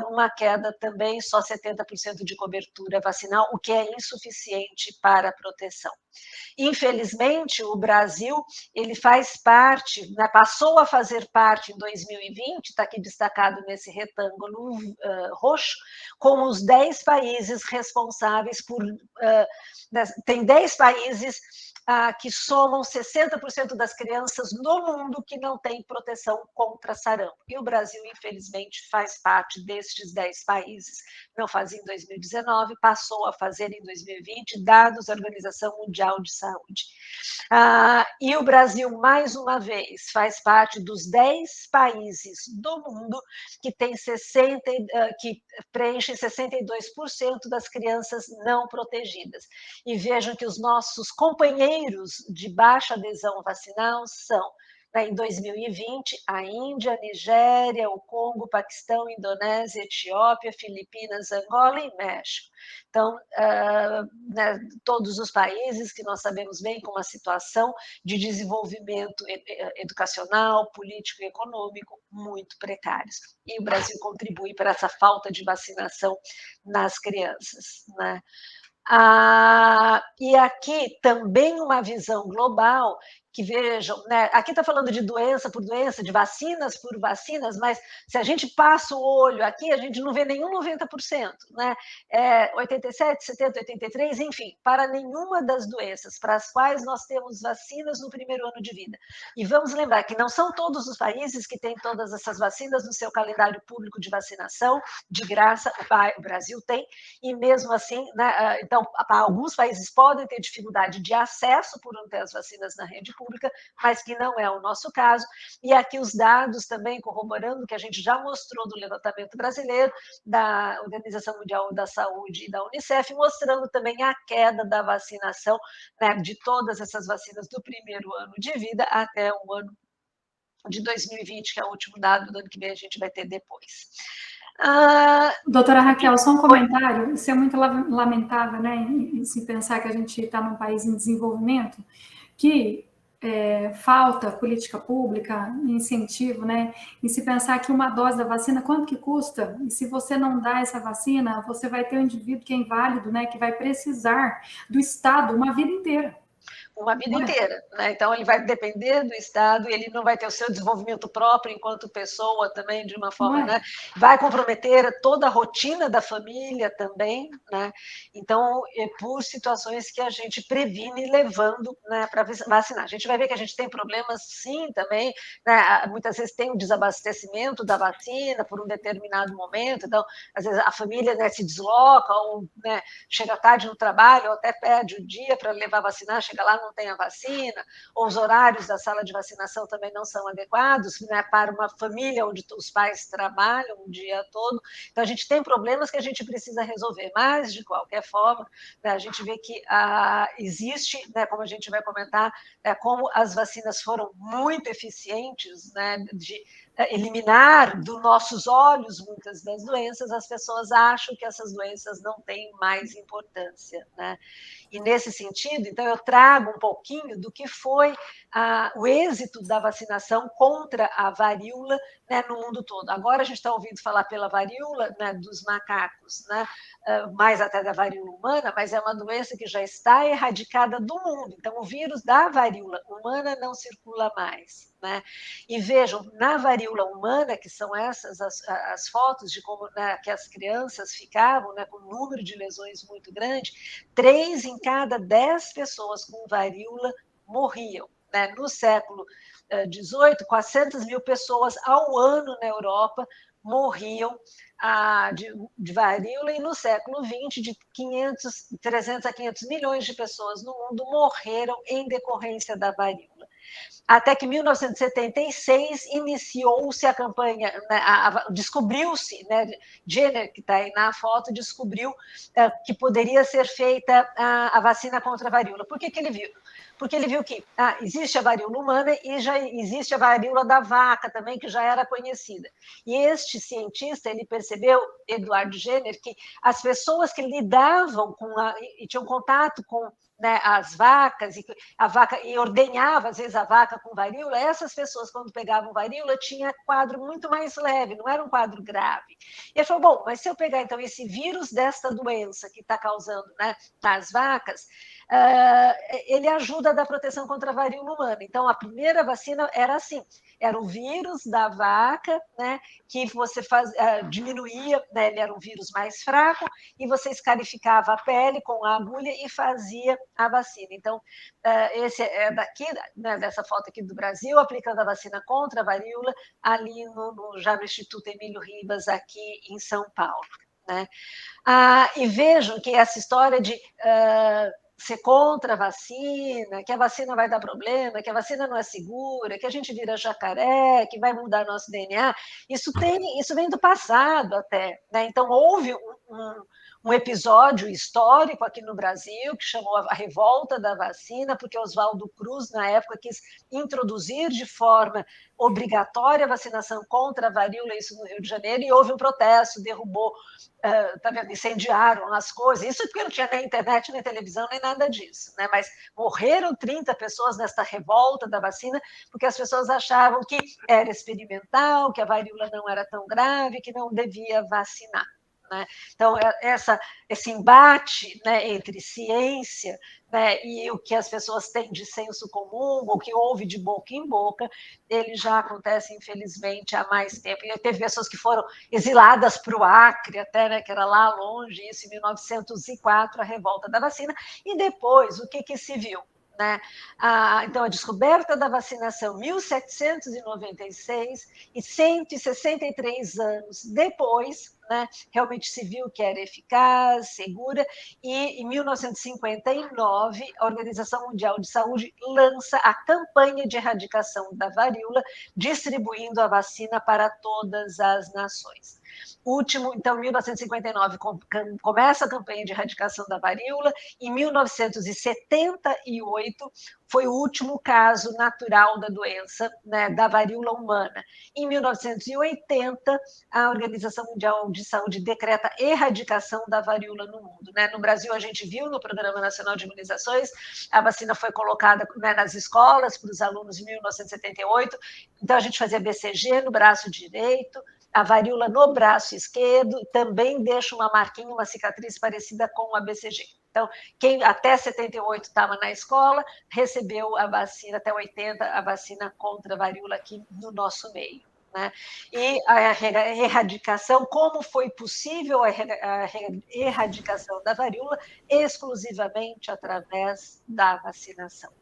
uma queda também, só 70% de cobertura vacinal, o que é insuficiente para a proteção. Infelizmente, o Brasil, ele faz parte, né, passou a fazer parte em 2020, está aqui destacado nesse retângulo roxo, como os 10 países responsáveis por... tem 10 países que somam 60% das crianças no mundo que não têm proteção contra sarampo. E o Brasil, infelizmente, faz parte destes 10 países. Não fazia em 2019, passou a fazer em 2020, dados da Organização Mundial de Saúde. E o Brasil, mais uma vez, faz parte dos 10 países do mundo que preenchem 62% das crianças não protegidas. E vejam que os nossos companheiros de baixa adesão vacinal são, né, em 2020, a Índia, a Nigéria, o Congo, o Paquistão, Indonésia, Etiópia, Filipinas, Angola e México. Então, né, todos os países que nós sabemos bem com uma situação de desenvolvimento educacional, político e econômico muito precários. E o Brasil contribui para essa falta de vacinação nas crianças, né? E aqui também uma visão global que vejam, né? Aqui está falando de doença por doença, de vacinas por vacinas, mas se a gente passa o olho aqui, a gente não vê nenhum 90%, né? 87, 70, 83, enfim, para nenhuma das doenças para as quais nós temos vacinas no primeiro ano de vida. E vamos lembrar que não são todos os países que têm todas essas vacinas no seu calendário público de vacinação, de graça, o Brasil tem, e mesmo assim, né, então, alguns países podem ter dificuldade de acesso por não ter as vacinas na rede pública, mas que não é o nosso caso. E aqui os dados também corroborando que a gente já mostrou do levantamento brasileiro, da Organização Mundial da Saúde e da Unicef, mostrando também a queda da vacinação, né, de todas essas vacinas do primeiro ano de vida até o ano de 2020, que é o último dado, do ano que vem a gente vai ter depois. Doutora Raquel, só um comentário. Isso é muito lamentável, né? Se pensar que a gente está num país em desenvolvimento, que falta política pública, incentivo, né? E se pensar que uma dose da vacina, quanto que custa? E se você não dá essa vacina, você vai ter um indivíduo que é inválido, né? Que vai precisar do Estado uma vida inteira. Uma vida inteira, né? Então ele vai depender do Estado, ele não vai ter o seu desenvolvimento próprio enquanto pessoa também, de uma forma, né? Vai comprometer toda a rotina da família também, né? Então, por situações que a gente previne levando, né, para vacinar. A gente vai ver que a gente tem problemas, sim, também, né? Muitas vezes tem o desabastecimento da vacina por um determinado momento, então, às vezes a família, né, se desloca ou, né, chega tarde no trabalho, ou até perde o dia para levar a vacinar, chega lá, não tem a vacina, ou os horários da sala de vacinação também não são adequados, né, para uma família onde os pais trabalham o dia todo. Então, a gente tem problemas que a gente precisa resolver, mas, de qualquer forma, né, a gente vê que existe, né, como a gente vai comentar, como as vacinas foram muito eficientes, né, de eliminar dos nossos olhos muitas das doenças, as pessoas acham que essas doenças não têm mais importância, né? E nesse sentido, então, eu trago um pouquinho do que foi o êxito da vacinação contra a varíola, né, no mundo todo. Agora a gente está ouvindo falar pela varíola, né, dos macacos, né, mais até da varíola humana, mas é uma doença que já está erradicada do mundo. Então, o vírus da varíola humana não circula mais, né? E vejam, na varíola humana, que são essas as fotos de como, né, que as crianças ficavam, né, com um número de lesões muito grande, 3 em cada 10 pessoas com varíola morriam, né? No século XVIII, 400 mil pessoas ao ano na Europa morriam de varíola, e no século XX, de 300 a 500 milhões de pessoas no mundo morreram em decorrência da varíola. Até que em 1976 iniciou-se a campanha, né, descobriu-se, né, Jenner, que está aí na foto, descobriu que poderia ser feita a vacina contra a varíola. Por que ele viu? Porque ele viu que existe a varíola humana e já existe a varíola da vaca também, que já era conhecida. E este cientista, ele percebeu, Eduardo Jenner, que as pessoas que lidavam e tinham contato com, né, as vacas, e ordenhava, às vezes, a vaca com varíola, essas pessoas, quando pegavam varíola, tinham quadro muito mais leve, não era um quadro grave. E ele falou, bom, mas se eu pegar, então, esse vírus desta doença que está causando, né, nas vacas, ele ajuda da proteção contra a varíola humana. Então, a primeira vacina era assim, era o vírus da vaca, né, que você diminuía, né, ele era um vírus mais fraco, e você escarificava a pele com a agulha e fazia a vacina. Então, esse é daqui, né, dessa foto aqui do Brasil, aplicando a vacina contra a varíola, ali já no Instituto Emílio Ribas, aqui em São Paulo, né? E vejam que essa história de ser contra a vacina, que a vacina vai dar problema, que a vacina não é segura, que a gente vira jacaré, que vai mudar nosso DNA, isso vem do passado até, né? Então, houve um episódio histórico aqui no Brasil, que chamou a revolta da vacina, porque Oswaldo Cruz, na época, quis introduzir de forma obrigatória a vacinação contra a varíola, isso no Rio de Janeiro, e houve um protesto, derrubou, tá vendo, incendiaram as coisas, isso porque não tinha nem internet, nem televisão, nem nada disso, né? Mas morreram 30 pessoas nesta revolta da vacina, porque as pessoas achavam que era experimental, que a varíola não era tão grave, que não devia vacinar, né? Então, esse embate, né, entre ciência, né, e o que as pessoas têm de senso comum, o que houve de boca em boca, ele já acontece, infelizmente, há mais tempo. E teve pessoas que foram exiladas para o Acre, até, né, que era lá longe, isso em 1904, a revolta da vacina, e depois, o que se viu? Né? Então, a descoberta da vacinação em 1796 e 163 anos depois, né, realmente se viu que era eficaz, segura, e em 1959 a Organização Mundial de Saúde lança a campanha de erradicação da varíola, distribuindo a vacina para todas as nações. Então, em 1959 começa a campanha de erradicação da varíola, em 1978 foi o último caso natural da doença, né, da varíola humana. Em 1980, a Organização Mundial de Saúde decreta erradicação da varíola no mundo. Né? No Brasil, a gente viu no Programa Nacional de Imunizações, a vacina foi colocada, né, nas escolas para os alunos em 1978, então a gente fazia BCG no braço direito, a varíola no braço esquerdo, também deixa uma marquinha, uma cicatriz parecida com a BCG. Então, quem até 78 estava na escola, recebeu a vacina, até 80, a vacina contra a varíola aqui no nosso meio. Né? E a erradicação, como foi possível a erradicação da varíola? Exclusivamente através da vacinação.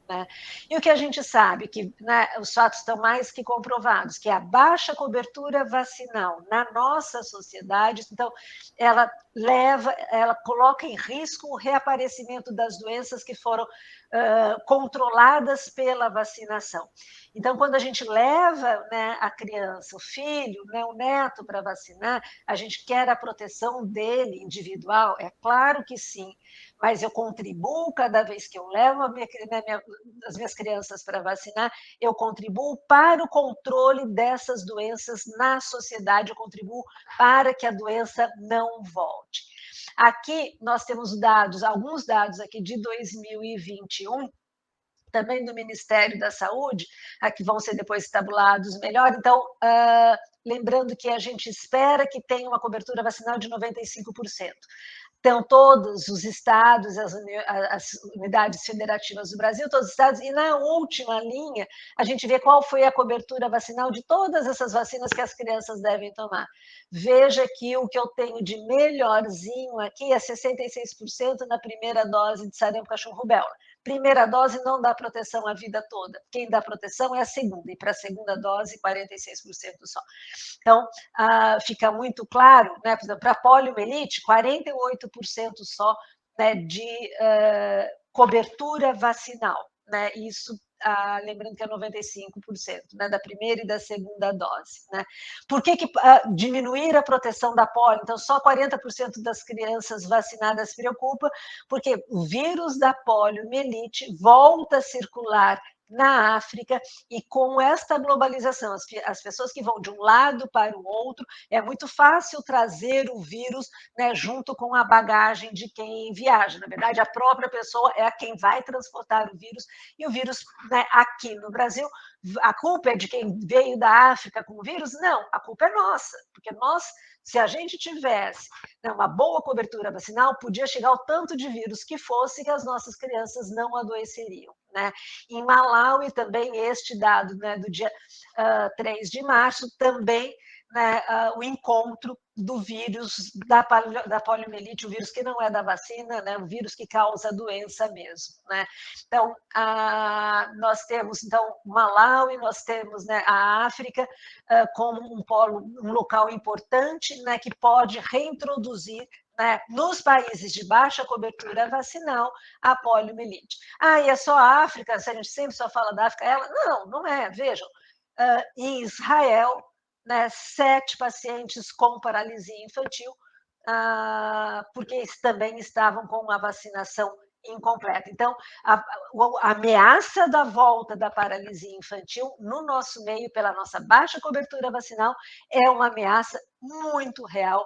Né? E o que a gente sabe, que, né, os fatos estão mais que comprovados, que a baixa cobertura vacinal na nossa sociedade, então, ela coloca em risco o reaparecimento das doenças que foram controladas pela vacinação. Então, quando a gente leva, né, a criança, o filho, né, o neto para vacinar, a gente quer a proteção dele individual? É claro que sim, mas eu contribuo cada vez que eu levo as minhas crianças para vacinar, eu contribuo para o controle dessas doenças na sociedade, eu contribuo para que a doença não volte. Aqui nós temos alguns dados aqui de 2021, também do Ministério da Saúde, que vão ser depois tabulados melhor. Então, lembrando que a gente espera que tenha uma cobertura vacinal de 95%. Então, todos os estados, as unidades federativas do Brasil, todos os estados, e na última linha, a gente vê qual foi a cobertura vacinal de todas essas vacinas que as crianças devem tomar. Veja que o que eu tenho de melhorzinho aqui é 66% na primeira dose de sarampo, cachumba, rubéola. Primeira dose não dá proteção a vida toda. Quem dá proteção é a segunda, e para a segunda dose, 46% só. Então, fica muito claro, né, por exemplo, para a poliomielite, 48% só, né, de cobertura vacinal. Né, isso, lembrando que é 95%, né, da primeira e da segunda dose. Né. Por que diminuir a proteção da polio? Então, só 40% das crianças vacinadas preocupa, porque o vírus da poliomielite volta a circular na África, e com esta globalização, as pessoas que vão de um lado para o outro, é muito fácil trazer o vírus, né, junto com a bagagem de quem viaja. Na verdade, a própria pessoa é quem vai transportar o vírus, e o vírus, né, aqui no Brasil, a culpa é de quem veio da África com o vírus? Não, a culpa é nossa, porque nós, se a gente tivesse, né, uma boa cobertura vacinal, podia chegar o tanto de vírus que fosse, que as nossas crianças não adoeceriam. Né? Em Malawi, também este dado, né, do dia 3 de março, também, né, o encontro do vírus da poliomielite, o vírus que não é da vacina, né, o vírus que causa a doença mesmo. Né? Então, nós temos, então, Malawi, nós temos, né, a África como um local importante, né, que pode reintroduzir, né, nos países de baixa cobertura vacinal, a poliomielite. E é só a África? Se a gente sempre só fala da África, não, não é. Vejam, em Israel, né, 7 pacientes com paralisia infantil, porque também estavam com a vacinação incompleta. Então, a ameaça da volta da paralisia infantil no nosso meio, pela nossa baixa cobertura vacinal, é uma ameaça muito real,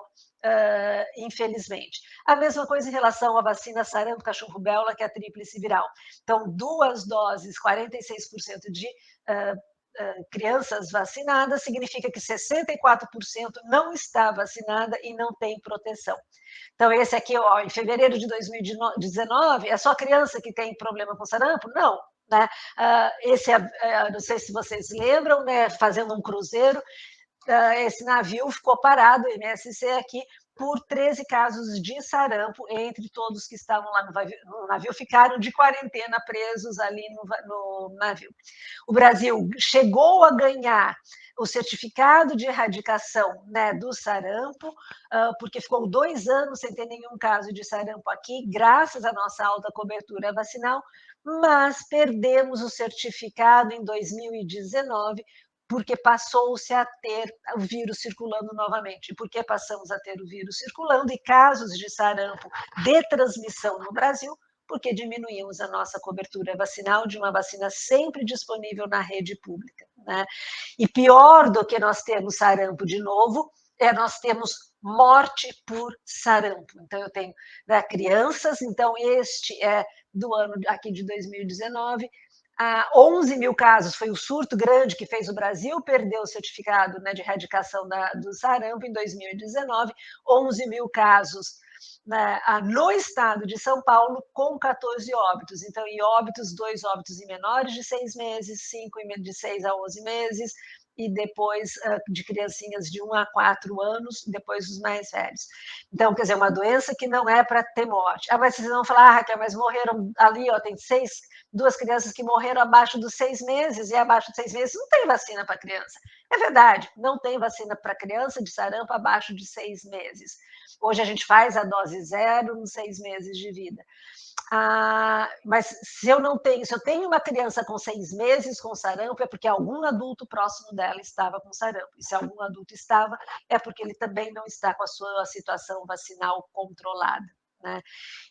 infelizmente. A mesma coisa em relação à vacina sarampo, cachumba, rubéola, que é a tríplice viral. Então, 2 doses, 46% de crianças vacinadas, significa que 64% não está vacinada e não tem proteção. Então, esse aqui, ó, em fevereiro de 2019, é só criança que tem problema com sarampo? Não. Né? Esse, não sei se vocês lembram, né, fazendo um cruzeiro, esse navio ficou parado, o MSC aqui, por 13 casos de sarampo, entre todos que estavam lá no navio, ficaram de quarentena presos ali no navio. O Brasil chegou a ganhar o certificado de erradicação, né, do sarampo, porque ficou 2 anos sem ter nenhum caso de sarampo aqui, graças à nossa alta cobertura vacinal, mas perdemos o certificado em 2019, porque passou-se a ter o vírus circulando novamente. E por que passamos a ter o vírus circulando e casos de sarampo de transmissão no Brasil? Porque diminuímos a nossa cobertura vacinal de uma vacina sempre disponível na rede pública. Né? E pior do que nós termos sarampo de novo, nós temos morte por sarampo. Então, eu tenho, né, crianças, então este é do ano aqui de 2019, 11 mil casos, foi o surto grande que fez o Brasil perder o certificado, né, de erradicação do sarampo em 2019, 11 mil casos, né, no estado de São Paulo, com 14 óbitos. Então, em óbitos, 2 óbitos em menores de 6 meses, 5 de 6 a 11 meses, e depois de criancinhas de 1 a 4 anos, depois os mais velhos. Então, quer dizer, uma doença que não é para ter morte. Mas vocês vão falar, Raquel, mas morreram ali, ó, tem 2 crianças que morreram abaixo dos 6 meses, e abaixo de 6 meses não tem vacina para criança. É verdade, não tem vacina para criança de sarampo abaixo de 6 meses. Hoje a gente faz a dose 0 nos 6 meses de vida. Mas se eu tenho uma criança com 6 meses com sarampo, é porque algum adulto próximo dela estava com sarampo. E se algum adulto estava, é porque ele também não está com a sua situação vacinal controlada. Né?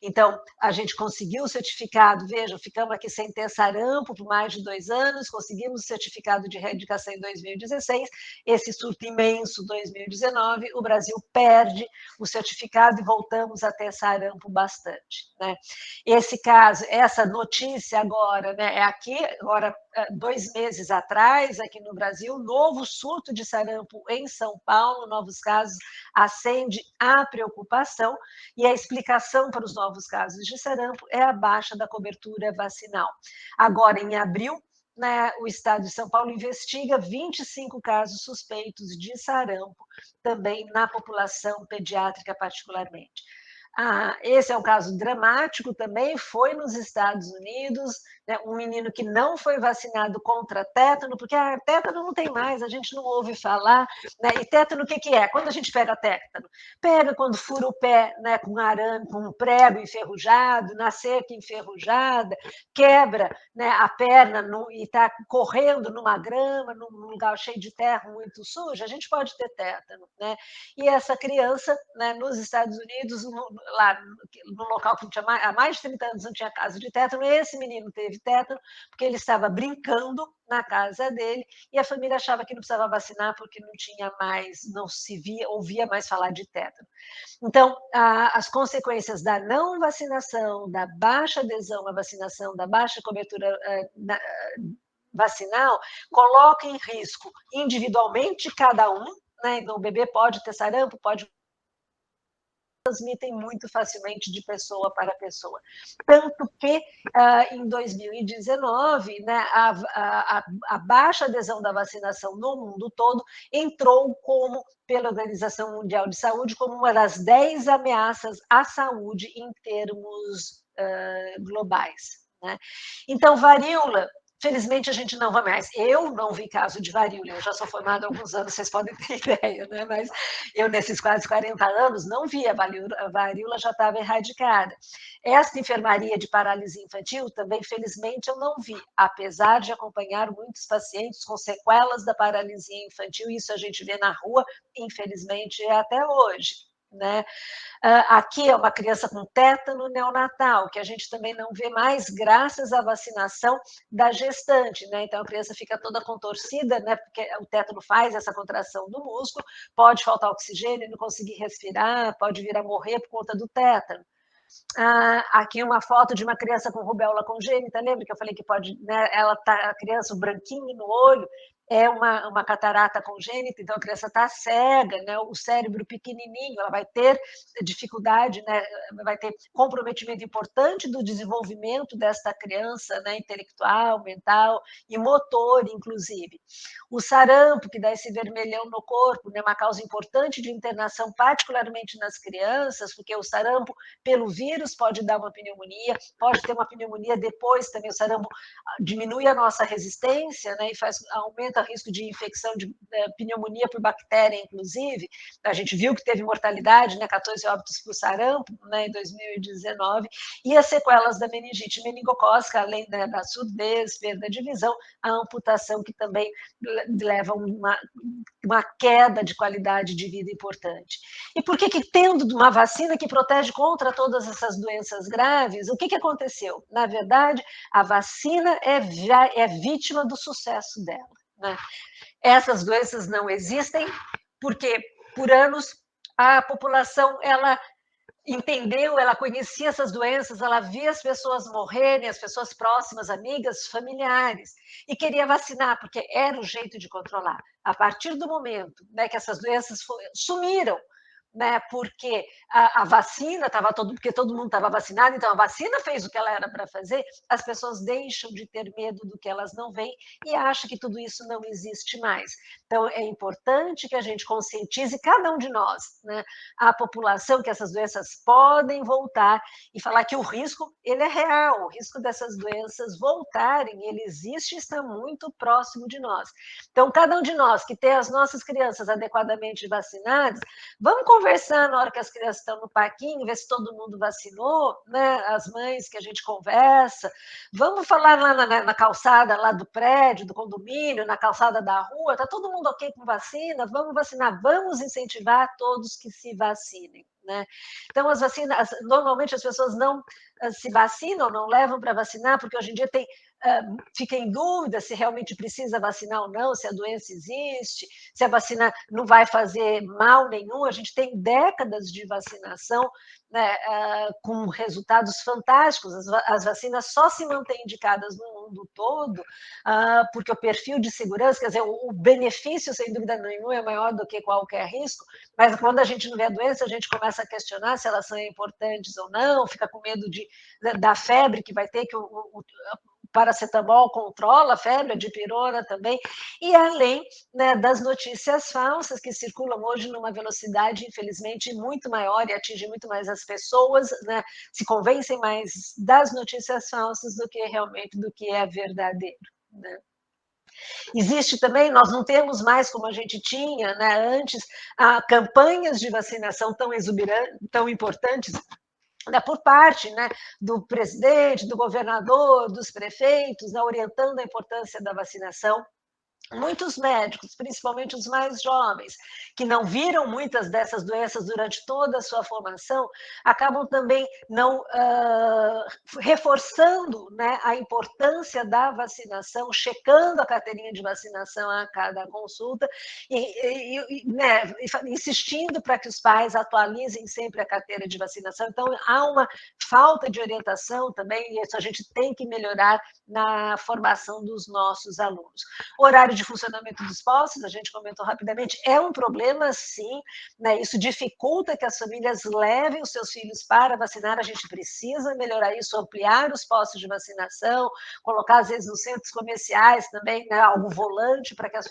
Então, a gente conseguiu o certificado, vejam, ficamos aqui sem ter sarampo por mais de 2 anos, conseguimos o certificado de erradicação em 2016, esse surto imenso 2019, o Brasil perde o certificado e voltamos a ter sarampo bastante. Né? Esse caso, essa notícia agora, né, é aqui, agora 2 meses atrás, aqui no Brasil, novo surto de sarampo em São Paulo, novos casos, acende a preocupação, e a explicação para os novos casos de sarampo é a baixa da cobertura vacinal. Agora, em abril, né, o estado de São Paulo investiga 25 casos suspeitos de sarampo, também na população pediátrica particularmente. Esse é um caso dramático também, foi nos Estados Unidos, né, um menino que não foi vacinado contra tétano, porque tétano não tem mais, a gente não ouve falar, né, e tétano o que é? Quando a gente pega tétano? Pega quando fura o pé, né, com arame, com um prego enferrujado, na cerca enferrujada, quebra, né, a perna e está correndo numa grama, num lugar cheio de terra muito suja, a gente pode ter tétano. Né? E essa criança, né, nos Estados Unidos, lá no local que tinha há mais de 30 anos não tinha caso de tétano, esse menino teve tétano porque ele estava brincando na casa dele e a família achava que não precisava vacinar porque não tinha mais, não se ouvia mais falar de tétano. Então, as consequências da não vacinação, da baixa adesão à vacinação, da baixa cobertura vacinal, colocam em risco individualmente cada um, né? Então, o bebê pode ter sarampo, pode transmitem muito facilmente de pessoa para pessoa. Tanto que, em 2019, né, a baixa adesão da vacinação no mundo todo entrou como, pela Organização Mundial de Saúde, como uma das 10 ameaças à saúde em termos globais. Né? Então, varíola, felizmente a gente não vai mais. Eu não vi caso de varíola, eu já sou formada há alguns anos, vocês podem ter ideia, né? Mas eu, nesses quase 40 anos, não vi a varíola já estava erradicada. Esta enfermaria de paralisia infantil também, felizmente, eu não vi, apesar de acompanhar muitos pacientes com sequelas da paralisia infantil, isso a gente vê na rua, infelizmente, até hoje. Né? Aqui é uma criança com tétano neonatal, que a gente também não vê mais graças à vacinação da gestante, né? Então a criança fica toda contorcida, né? Porque o tétano faz essa contração do músculo, pode faltar oxigênio, não conseguir respirar, pode vir a morrer por conta do tétano. Aqui uma foto de uma criança com rubéola congênita, lembra que eu falei que pode, né, ela tá, a criança, o branquinho no olho, é uma catarata congênita, então a criança está cega, né? O cérebro pequenininho, ela vai ter dificuldade, né? Vai ter comprometimento importante do desenvolvimento desta criança, né? Intelectual, mental e motor, inclusive. O sarampo, que dá esse vermelhão no corpo, né? Uma causa importante de internação, particularmente nas crianças, porque o sarampo, pelo vírus, pode dar uma pneumonia, pode ter uma pneumonia depois também, o sarampo diminui a nossa resistência, né, e aumenta o risco de infecção de pneumonia por bactéria, inclusive. A gente viu que teve mortalidade, né, 14 óbitos por sarampo, né, em 2019, e as sequelas da meningite meningocócica, além, né, da surdez, perda de visão, a amputação, que também leva uma queda de qualidade de vida importante. E por que, tendo uma vacina que protege contra todas essas doenças graves, o que aconteceu? Na verdade, a vacina é vítima do sucesso dela, né? Essas doenças não existem porque, por anos, a população, ela entendeu, ela conhecia essas doenças, ela via as pessoas morrerem, as pessoas próximas, amigas, familiares, e queria vacinar, porque era o jeito de controlar. A partir do momento, né, que essas doenças sumiram, né, porque a vacina estava porque todo mundo estava vacinado, então a vacina fez o que ela era para fazer, as pessoas deixam de ter medo do que elas não veem e acham que tudo isso não existe mais. Então, é importante que a gente conscientize cada um de nós, né, a população, que essas doenças podem voltar, e falar que o risco, ele é real, o risco dessas doenças voltarem, ele existe e está muito próximo de nós. Então, cada um de nós que tem as nossas crianças adequadamente vacinadas, vamos conversar na hora que as crianças estão no parquinho, ver se todo mundo vacinou, né? As mães que a gente conversa. Vamos falar lá na calçada lá do prédio, do condomínio, na calçada da rua, está todo mundo ok com vacina? Vamos vacinar, vamos incentivar todos que se vacinem, né? Então, as vacinas, normalmente as pessoas não se vacinam, não levam para vacinar, porque hoje em dia fica em dúvida se realmente precisa vacinar ou não, se a doença existe, se a vacina não vai fazer mal nenhum. A gente tem décadas de vacinação, né, com resultados fantásticos. As vacinas só se mantêm indicadas no mundo todo porque o perfil de segurança, quer dizer, o benefício, sem dúvida nenhuma, é maior do que qualquer risco, mas quando a gente não vê a doença, a gente começa a questionar se elas são importantes ou não, fica com medo da febre que vai ter, que o paracetamol controla a febre, a dipirona também, e além, né, das notícias falsas que circulam hoje numa velocidade, infelizmente, muito maior e atinge muito mais as pessoas, né, se convencem mais das notícias falsas do que realmente do que é verdadeiro, né? Existe também, nós não temos mais como a gente tinha, né, antes, campanhas de vacinação tão exuberantes, tão importantes, por parte, né, do presidente, do governador, dos prefeitos, né, orientando a importância da vacinação. Muitos médicos, principalmente os mais jovens, que não viram muitas dessas doenças durante toda a sua formação, acabam também não reforçando, né, a importância da vacinação, checando a carteirinha de vacinação a cada consulta né, insistindo para que os pais atualizem sempre a carteira de vacinação. Então, há uma falta de orientação também, e isso a gente tem que melhorar na formação dos nossos alunos. O horário de funcionamento dos postos, a gente comentou rapidamente, é um problema, sim, né? Isso dificulta que as famílias levem os seus filhos para vacinar. A gente precisa melhorar isso, ampliar os postos de vacinação, colocar, às vezes, nos centros comerciais também, né, algo volante para que as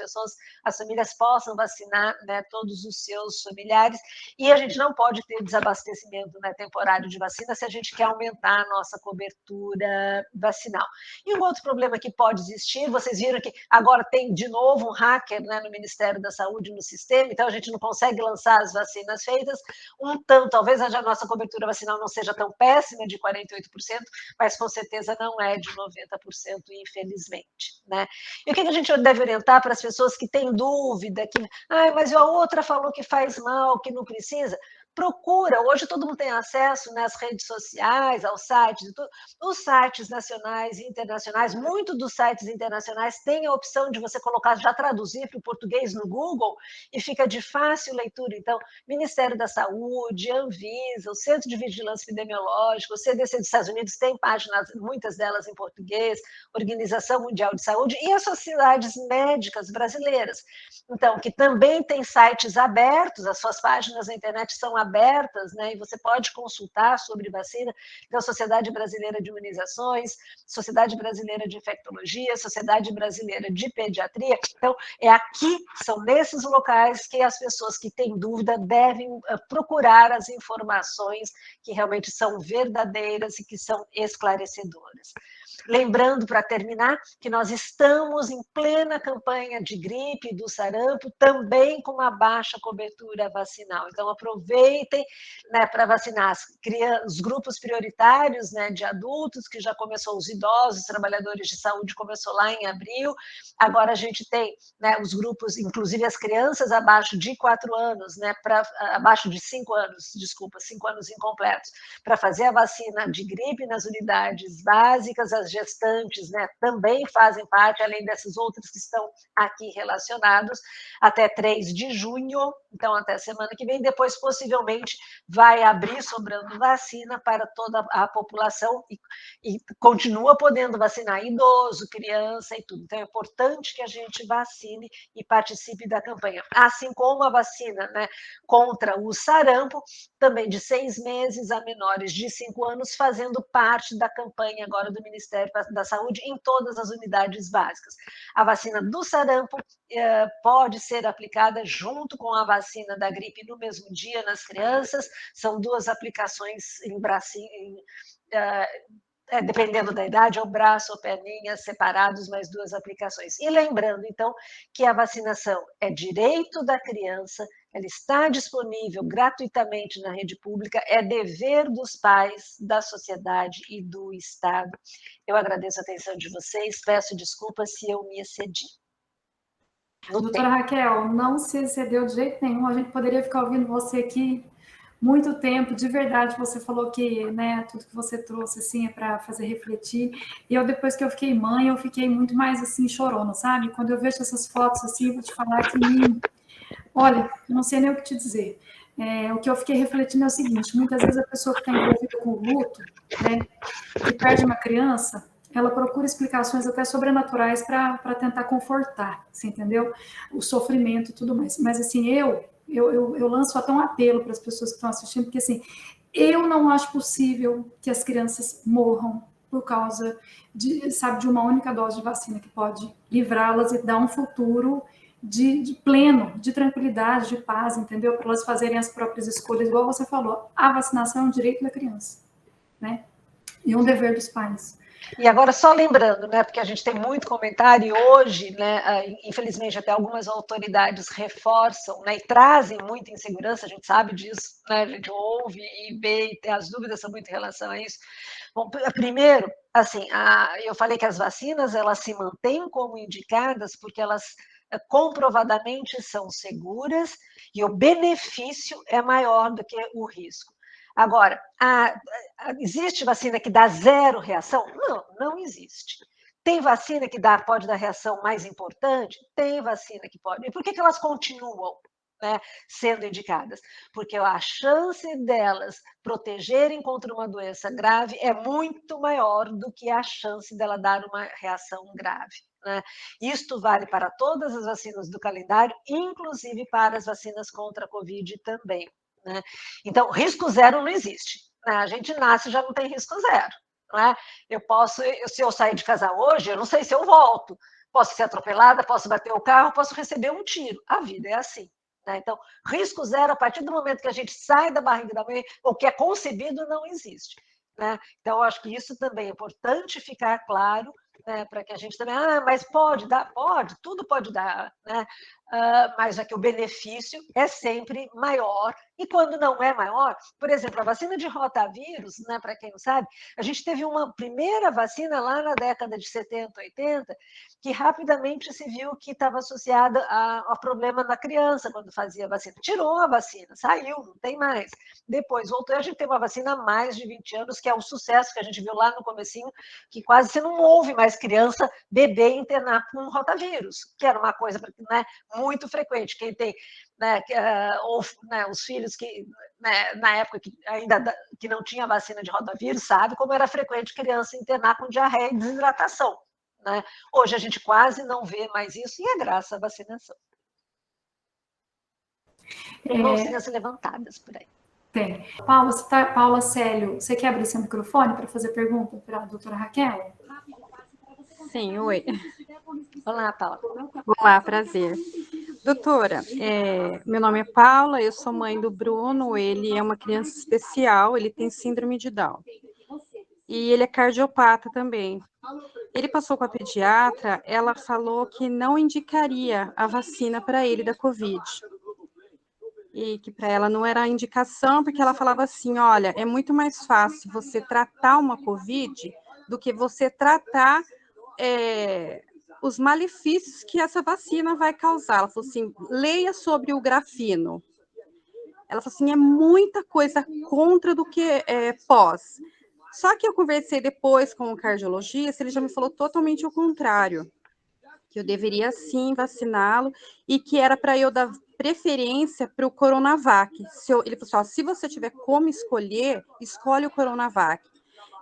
famílias possam vacinar, né, todos os seus familiares. E a gente não pode ter desabastecimento, né, temporário de vacina se a gente quer aumentar a nossa cobertura vacinal. E um outro problema que pode existir, vocês viram que agora tem de novo um hacker, né, no Ministério da Saúde, no sistema, então a gente não consegue lançar as vacinas feitas, talvez a nossa cobertura vacinal não seja tão péssima, de 48%, mas com certeza não é de 90%, infelizmente, né? E o que a gente deve orientar para as pessoas que têm dúvida, mas a outra falou que faz mal, que não precisa? procura, hoje todo mundo tem acesso nas redes sociais, aos sites, os sites nacionais e internacionais, muito dos sites internacionais têm a opção de você colocar, já traduzir para o português no Google, e fica de fácil leitura. Então, Ministério da Saúde, Anvisa, o Centro de Vigilância Epidemiológica, o CDC dos Estados Unidos tem páginas, muitas delas em português, Organização Mundial de Saúde e as sociedades médicas brasileiras. Então, que também tem sites abertos, as suas páginas na internet são abertas, né, e você pode consultar sobre vacina. Então, Sociedade Brasileira de Imunizações, Sociedade Brasileira de Infectologia, Sociedade Brasileira de Pediatria. Então, são nesses locais que as pessoas que têm dúvida devem procurar as informações que realmente são verdadeiras e que são esclarecedoras. Lembrando, para terminar, que nós estamos em plena campanha de gripe, do sarampo, também com uma baixa cobertura vacinal. Então, aproveitem, né, para vacinar os grupos prioritários, né, de adultos, que já começou, os idosos, trabalhadores de saúde, começou lá em abril. Agora a gente tem, né, os grupos, inclusive as crianças abaixo de 4 anos, né, abaixo de 5 anos, 5 anos incompletos, para fazer a vacina de gripe nas unidades básicas. As gestantes, né, também fazem parte, além dessas outras que estão aqui relacionados, até 3 de junho, então até semana que vem. Depois, possivelmente, vai abrir sobrando vacina para toda a população e continua podendo vacinar idoso, criança e tudo. Então, é importante que a gente vacine e participe da campanha. Assim como a vacina, né, contra o sarampo, também de 6 meses a menores de 5 anos, fazendo parte da campanha agora do Ministério da Saúde em todas as unidades básicas. A vacina do sarampo pode ser aplicada junto com a vacina da gripe no mesmo dia nas crianças. São 2 aplicações em bracinho, dependendo da idade, ou braço ou perninha separados, mais 2 aplicações. E lembrando, então, que a vacinação é direito da criança, ela está disponível gratuitamente na rede pública, é dever dos pais, da sociedade e do Estado. Eu agradeço a atenção de vocês, peço desculpas se eu me excedi. Doutora Raquel, não se excedeu de jeito nenhum, a gente poderia ficar ouvindo você aqui muito tempo, de verdade. Você falou que, né, tudo que você trouxe, assim, é para fazer refletir, e eu, depois que eu fiquei mãe, eu fiquei muito mais, assim, chorona, sabe? Quando eu vejo essas fotos, assim, eu vou te falar que olha, não sei nem o que te dizer. O que eu fiquei refletindo é o seguinte: muitas vezes a pessoa que está envolvida com o luto, né, que perde uma criança, ela procura explicações até sobrenaturais para tentar confortar, você entendeu? O sofrimento e tudo mais. Mas, assim, eu lanço até um apelo para as pessoas que estão assistindo, porque, assim, eu não acho possível que as crianças morram por causa de uma única dose de vacina que pode livrá-las e dar um futuro de pleno, de tranquilidade, de paz, entendeu? Para elas fazerem as próprias escolhas, igual você falou. A vacinação é um direito da criança, né? E um dever dos pais. E agora, só lembrando, né, porque a gente tem muito comentário, e hoje, né, infelizmente, até algumas autoridades reforçam, né, e trazem muita insegurança, a gente sabe disso, né, a gente ouve e vê, e as dúvidas são muito em relação a isso. Bom, primeiro, assim, eu falei que as vacinas, elas se mantêm como indicadas porque elas comprovadamente são seguras e o benefício é maior do que o risco. Agora, existe vacina que dá 0 reação? Não, não existe. Tem vacina que pode dar reação mais importante? Tem vacina que pode. E por que elas continuam, né, sendo indicadas? Porque a chance delas protegerem contra uma doença grave é muito maior do que a chance dela dar uma reação grave, né? Isto vale para todas as vacinas do calendário, inclusive para as vacinas contra a Covid também, né? Então, risco zero não existe, né? A gente nasce e já não tem risco zero, né? Se eu sair de casa hoje, eu não sei se eu volto. Posso ser atropelada, posso bater o carro, posso receber um tiro. A vida é assim, né? Então, risco zero, a partir do momento que a gente sai da barriga da mãe, ou que é concebido, não existe, né? Então, eu acho que isso também é importante ficar claro, né, para que a gente também, mas pode dar, pode, tudo pode dar, né? mas aqui o benefício é sempre maior. E quando não é maior, por exemplo, a vacina de rotavírus, né, para quem não sabe, a gente teve uma primeira vacina lá na década de 70, 80, que rapidamente se viu que estava associada a problema na criança quando fazia a vacina. Tirou a vacina, saiu, não tem mais. Depois voltou, a gente tem uma vacina há mais de 20 anos, que é um sucesso que a gente viu lá no comecinho, que quase você não ouve mais criança, bebê internar com rotavírus, que era uma coisa, né, muito frequente. Quem tem, né, ou, né, os filhos que, né, na época que ainda que não tinha vacina de rotavírus, sabe como era frequente criança internar com diarreia e desidratação. Né? Hoje a gente quase não vê mais isso, e é graças à vacinação. Tem mãozinhas levantadas por aí. Tem. Paula Célio, você quer abrir seu microfone para fazer pergunta para a doutora Raquel? Sim, oi. Olá, Paula. Olá, prazer. Doutora, meu nome é Paula, eu sou mãe do Bruno, ele é uma criança especial, ele tem síndrome de Down. E ele é cardiopata também. Ele passou com a pediatra, ela falou que não indicaria a vacina para ele da Covid. E que para ela não era a indicação, porque ela falava assim, olha, é muito mais fácil você tratar uma Covid do que você tratar os malefícios que essa vacina vai causar. Ela falou assim, leia sobre o grafeno. Ela falou assim, é muita coisa contra do que pós. Só que eu conversei depois com o cardiologista, ele já me falou totalmente o contrário, que eu deveria sim vaciná-lo e que era para eu dar preferência para o Coronavac. Ele falou assim, se você tiver como escolher, escolhe o Coronavac.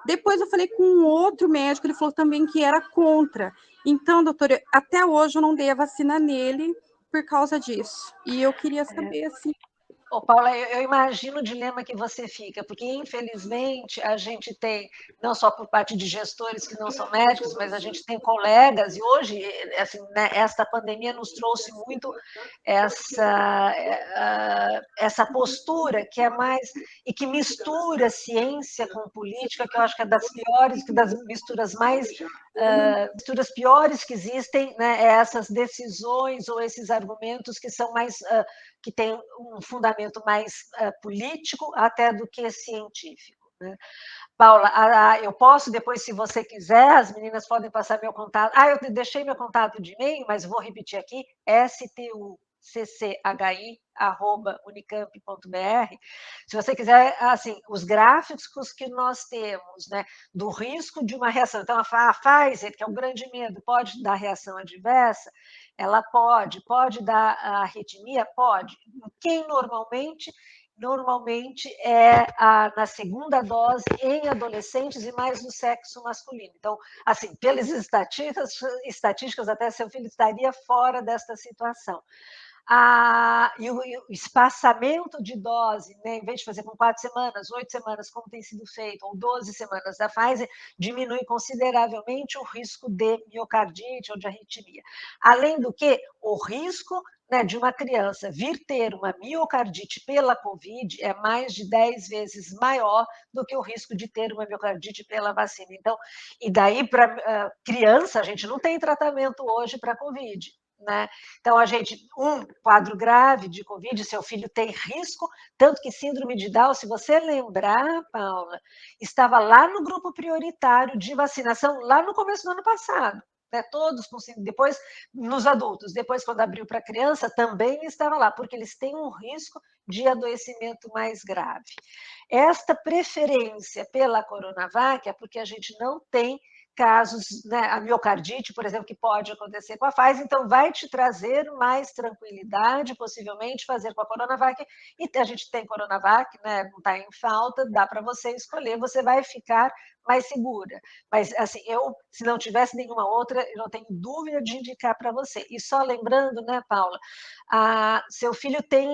Depois eu falei com um outro médico, ele falou também que era contra. Então, doutora, até hoje eu não dei a vacina nele por causa disso. E eu queria saber, assim... Ô, Paula, eu imagino o dilema que você fica, porque, infelizmente, a gente tem, não só por parte de gestores que não são médicos, mas a gente tem colegas, e hoje, assim, né, esta pandemia nos trouxe muito essa postura que é mais, e que mistura ciência com política, que eu acho que é das piores, das misturas mais, misturas piores que existem, né, essas decisões ou esses argumentos que são mais... que tem um fundamento mais político até do que científico. Né? Paula, eu posso depois, se você quiser, as meninas podem passar meu contato. Eu deixei meu contato de e-mail, mas vou repetir aqui, stucci@unicamp.br. Se você quiser, assim, os gráficos que nós temos, né, do risco de uma reação. Então, a Pfizer, que é um grande medo, pode dar reação adversa, ela pode dar arritmia? Pode. Quem normalmente é na segunda dose em adolescentes e mais no sexo masculino. Então, assim, pelas estatísticas, até seu filho estaria fora desta situação. E o espaçamento de dose, né, em vez de fazer com 4 semanas, 8 semanas, como tem sido feito, ou 12 semanas da Pfizer, diminui consideravelmente o risco de miocardite ou de arritmia. Além do que, o risco, né, de uma criança vir ter uma miocardite pela Covid é mais de 10 vezes maior do que o risco de ter uma miocardite pela vacina. Então, e daí para criança, a gente não tem tratamento hoje para Covid. Né? Então, um quadro grave de Covid, seu filho tem risco, tanto que síndrome de Down, se você lembrar, Paula, estava lá no grupo prioritário de vacinação, lá no começo do ano passado. Né? Todos com síndrome, depois nos adultos, depois quando abriu para criança, também estava lá, porque eles têm um risco de adoecimento mais grave. Esta preferência pela Coronavac é porque a gente não tem casos, né, a miocardite, por exemplo, que pode acontecer com a Pfizer, então vai te trazer mais tranquilidade, possivelmente, fazer com a Coronavac, e a gente tem Coronavac, né, não está em falta, dá para você escolher, você vai ficar mais segura. Mas, assim, se não tivesse nenhuma outra, eu não tenho dúvida de indicar para você. E só lembrando, né, Paula, seu filho tem...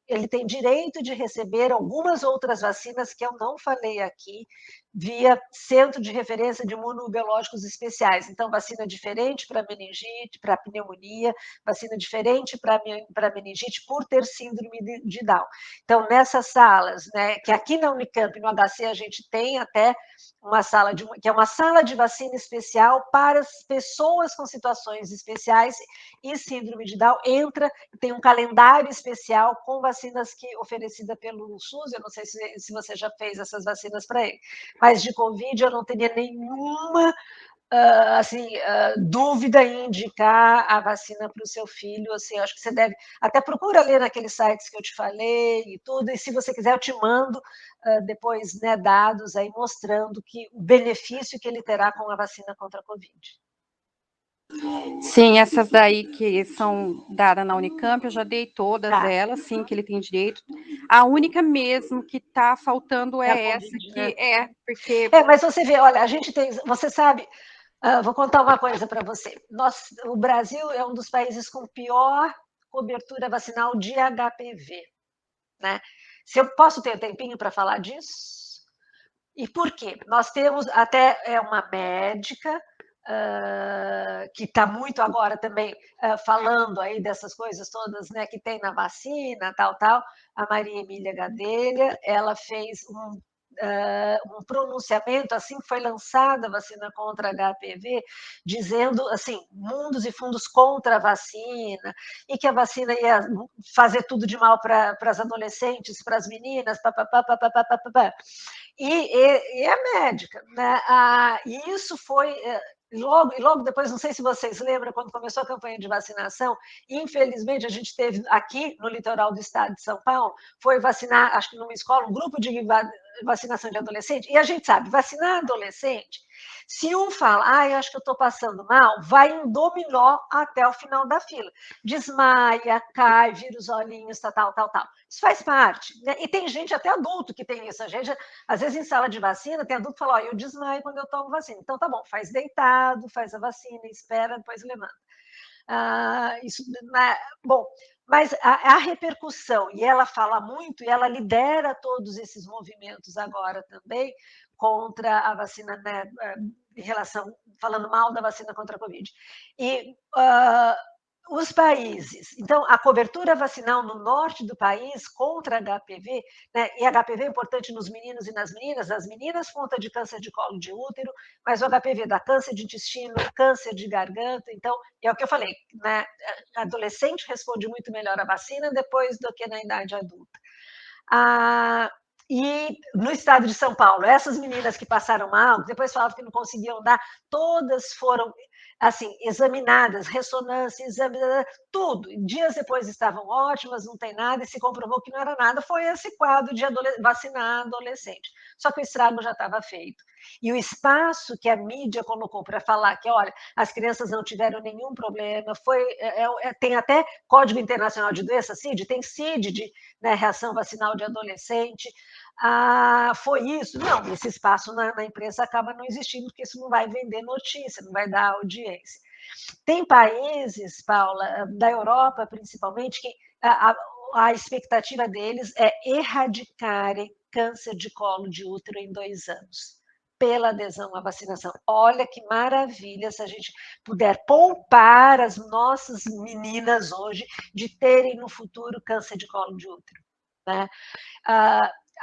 ele tem direito de receber algumas outras vacinas que eu não falei aqui, via Centro de Referência de Imunobiológicos Especiais. Então, vacina diferente para meningite, para pneumonia, vacina diferente para meningite por ter síndrome de Down. Então, nessas salas, né, que aqui na Unicamp, no HC, a gente tem até uma sala que é uma sala de vacina especial para as pessoas com situações especiais e síndrome de Down, tem um calendário especial com vacinas oferecida pelo SUS, eu não sei se você já fez essas vacinas para ele, mas de Covid eu não teria nenhuma dúvida em indicar a vacina para o seu filho, assim, acho que você deve, até procura ler naqueles sites que eu te falei e tudo, e se você quiser eu te mando depois, né, dados aí mostrando o benefício que ele terá com a vacina contra a Covid. Sim, essas daí que são dadas na Unicamp, eu já dei todas elas, sim, que ele tem direito. A única mesmo que está faltando é essa, que porque... mas você vê, olha, a gente tem, você sabe, vou contar uma coisa para você. O Brasil é um dos países com pior cobertura vacinal de HPV, né? Se eu posso ter um tempinho para falar disso? E por quê? Nós temos até uma médica que está muito agora também falando aí dessas coisas todas, né, que tem na vacina, tal, a Maria Emília Gadelha, ela fez um pronunciamento assim que foi lançada a vacina contra HPV, dizendo assim, mundos e fundos contra a vacina, e que a vacina ia fazer tudo de mal para as adolescentes, para as meninas, e a médica, né? E isso foi logo depois, não sei se vocês lembram, quando começou a campanha de vacinação, infelizmente a gente teve aqui no litoral do estado de São Paulo, foi vacinar, acho que numa escola, um grupo de vacinação de adolescente, e a gente sabe, vacinar adolescente, se um fala, eu acho que eu estou passando mal, vai em dominó até o final da fila. Desmaia, cai, vira os olhinhos, tal. Isso faz parte, né? E tem gente, até adulto, que tem isso. A gente, às vezes, em sala de vacina, tem adulto que fala, eu desmaio quando eu tomo vacina. Então, tá bom, faz deitado, faz a vacina, espera, depois levanta. Isso, bom, mas a repercussão, e ela fala muito, e ela lidera todos esses movimentos agora também contra a vacina, né, em relação, falando mal da vacina contra a Covid. E os países, então, a cobertura vacinal no norte do país contra HPV, né, e HPV é importante nos meninos e nas meninas, as meninas conta de câncer de colo de útero, mas o HPV dá câncer de intestino, câncer de garganta, então, é o que eu falei, né, adolescente responde muito melhor à vacina depois do que na idade adulta. E no estado de São Paulo, essas meninas que passaram mal, depois falavam que não conseguiam dar, todas foram assim, examinadas, ressonância, exame, tudo. Dias depois estavam ótimas, não tem nada, e se comprovou que não era nada, foi esse quadro de vacinar adolescente. Só que o estrago já estava feito. E o espaço que a mídia colocou para falar que, olha, as crianças não tiveram nenhum problema, tem até Código Internacional de Doença, CID, tem CID, de reação vacinal de adolescente, foi isso. Não, esse espaço na imprensa acaba não existindo, porque isso não vai vender notícia, não vai dar audiência. Tem países, Paula, da Europa principalmente, que a expectativa deles é erradicarem câncer de colo de útero em 2 anos, pela adesão à vacinação. Olha que maravilha se a gente puder poupar as nossas meninas hoje de terem no futuro câncer de colo de útero, né?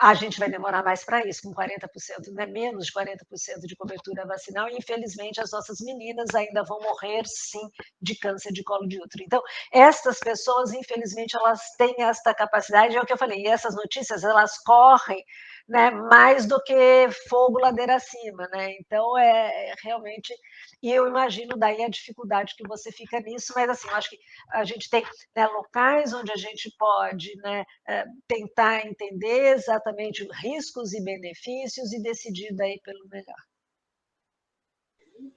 A gente vai demorar mais para isso, com 40%, né? Menos de 40% de cobertura vacinal, e infelizmente as nossas meninas ainda vão morrer, sim, de câncer de colo de útero. Então, estas pessoas, infelizmente, elas têm esta capacidade, é o que eu falei, e essas notícias, elas correm, né, mais do que fogo ladeira acima, né? Então, realmente, e eu imagino daí a dificuldade que você fica nisso, mas assim, eu acho que a gente tem, né, locais onde a gente pode, né, tentar entender exatamente riscos e benefícios e decidir daí pelo melhor.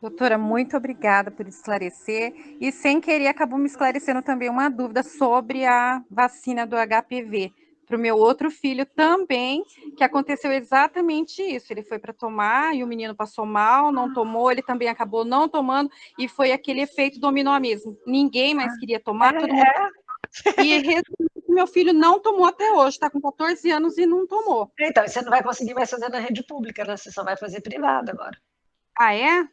Doutora, muito obrigada por esclarecer. E sem querer, acabou me esclarecendo também uma dúvida sobre a vacina do HPV. Para o meu outro filho também, que aconteceu exatamente isso. Ele foi para tomar e o menino passou mal, não tomou, ele também acabou não tomando, e foi aquele efeito dominó mesmo. Ninguém mais queria tomar, todo mundo E meu filho não tomou até hoje, está com 14 anos e não tomou. Então, você não vai conseguir mais fazer na rede pública, né? Você só vai fazer privada agora. Ah, é?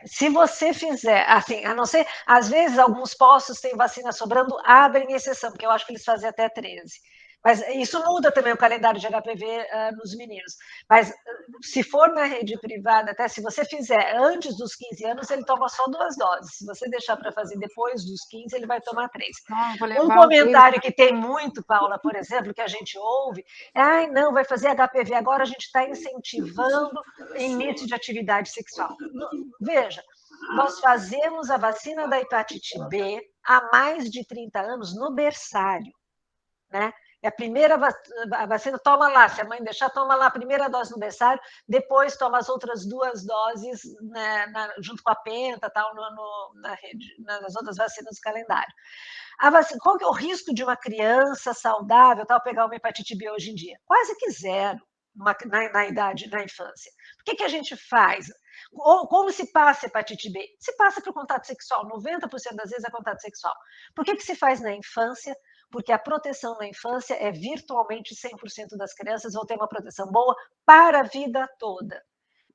Se você fizer, assim, a não ser, às vezes alguns postos têm vacina sobrando, abrem exceção, porque eu acho que eles fazem até 13. Mas isso muda também o calendário de HPV nos meninos. Mas se for na rede privada, até se você fizer antes dos 15 anos, ele toma só 2 doses. Se você deixar para fazer depois dos 15, ele vai tomar 3. Um comentário que tem muito, Paula, por exemplo, que a gente ouve, ai, não, vai fazer HPV, agora a gente está incentivando início de atividade sexual. Veja, nós fazemos a vacina da hepatite B há mais de 30 anos no berçário, né? A primeira vacina, toma lá, se a mãe deixar, toma lá a primeira dose no berçário, depois toma as outras 2 doses, né, junto com a penta, tal, na rede, nas outras vacinas do calendário. Qual que é o risco de uma criança saudável tal, pegar uma hepatite B hoje em dia? Quase que zero na idade, na infância. Por que a gente faz? Como se passa hepatite B? Se passa por contato sexual, 90% das vezes é contato sexual. Por que se faz na infância? Porque a proteção na infância é virtualmente 100% das crianças vão ter uma proteção boa para a vida toda.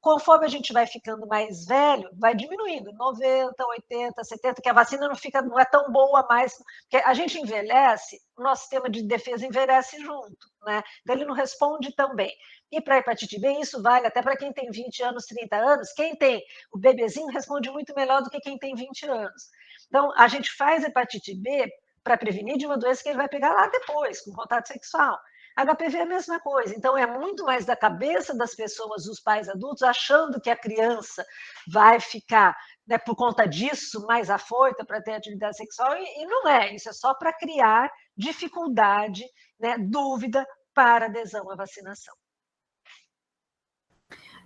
Conforme a gente vai ficando mais velho, vai diminuindo, 90, 80, 70, que a vacina não é tão boa mais, porque a gente envelhece, o nosso sistema de defesa envelhece junto, né? Então ele não responde tão bem. E para a hepatite B, isso vale até para quem tem 20 anos, 30 anos, quem tem o bebezinho responde muito melhor do que quem tem 20 anos. Então, a gente faz hepatite B para prevenir de uma doença que ele vai pegar lá depois, com contato sexual. HPV é a mesma coisa, então é muito mais da cabeça das pessoas, dos pais adultos, achando que a criança vai ficar, né, por conta disso, mais afoita para ter atividade sexual, e não é, isso é só para criar dificuldade, né, dúvida para adesão à vacinação.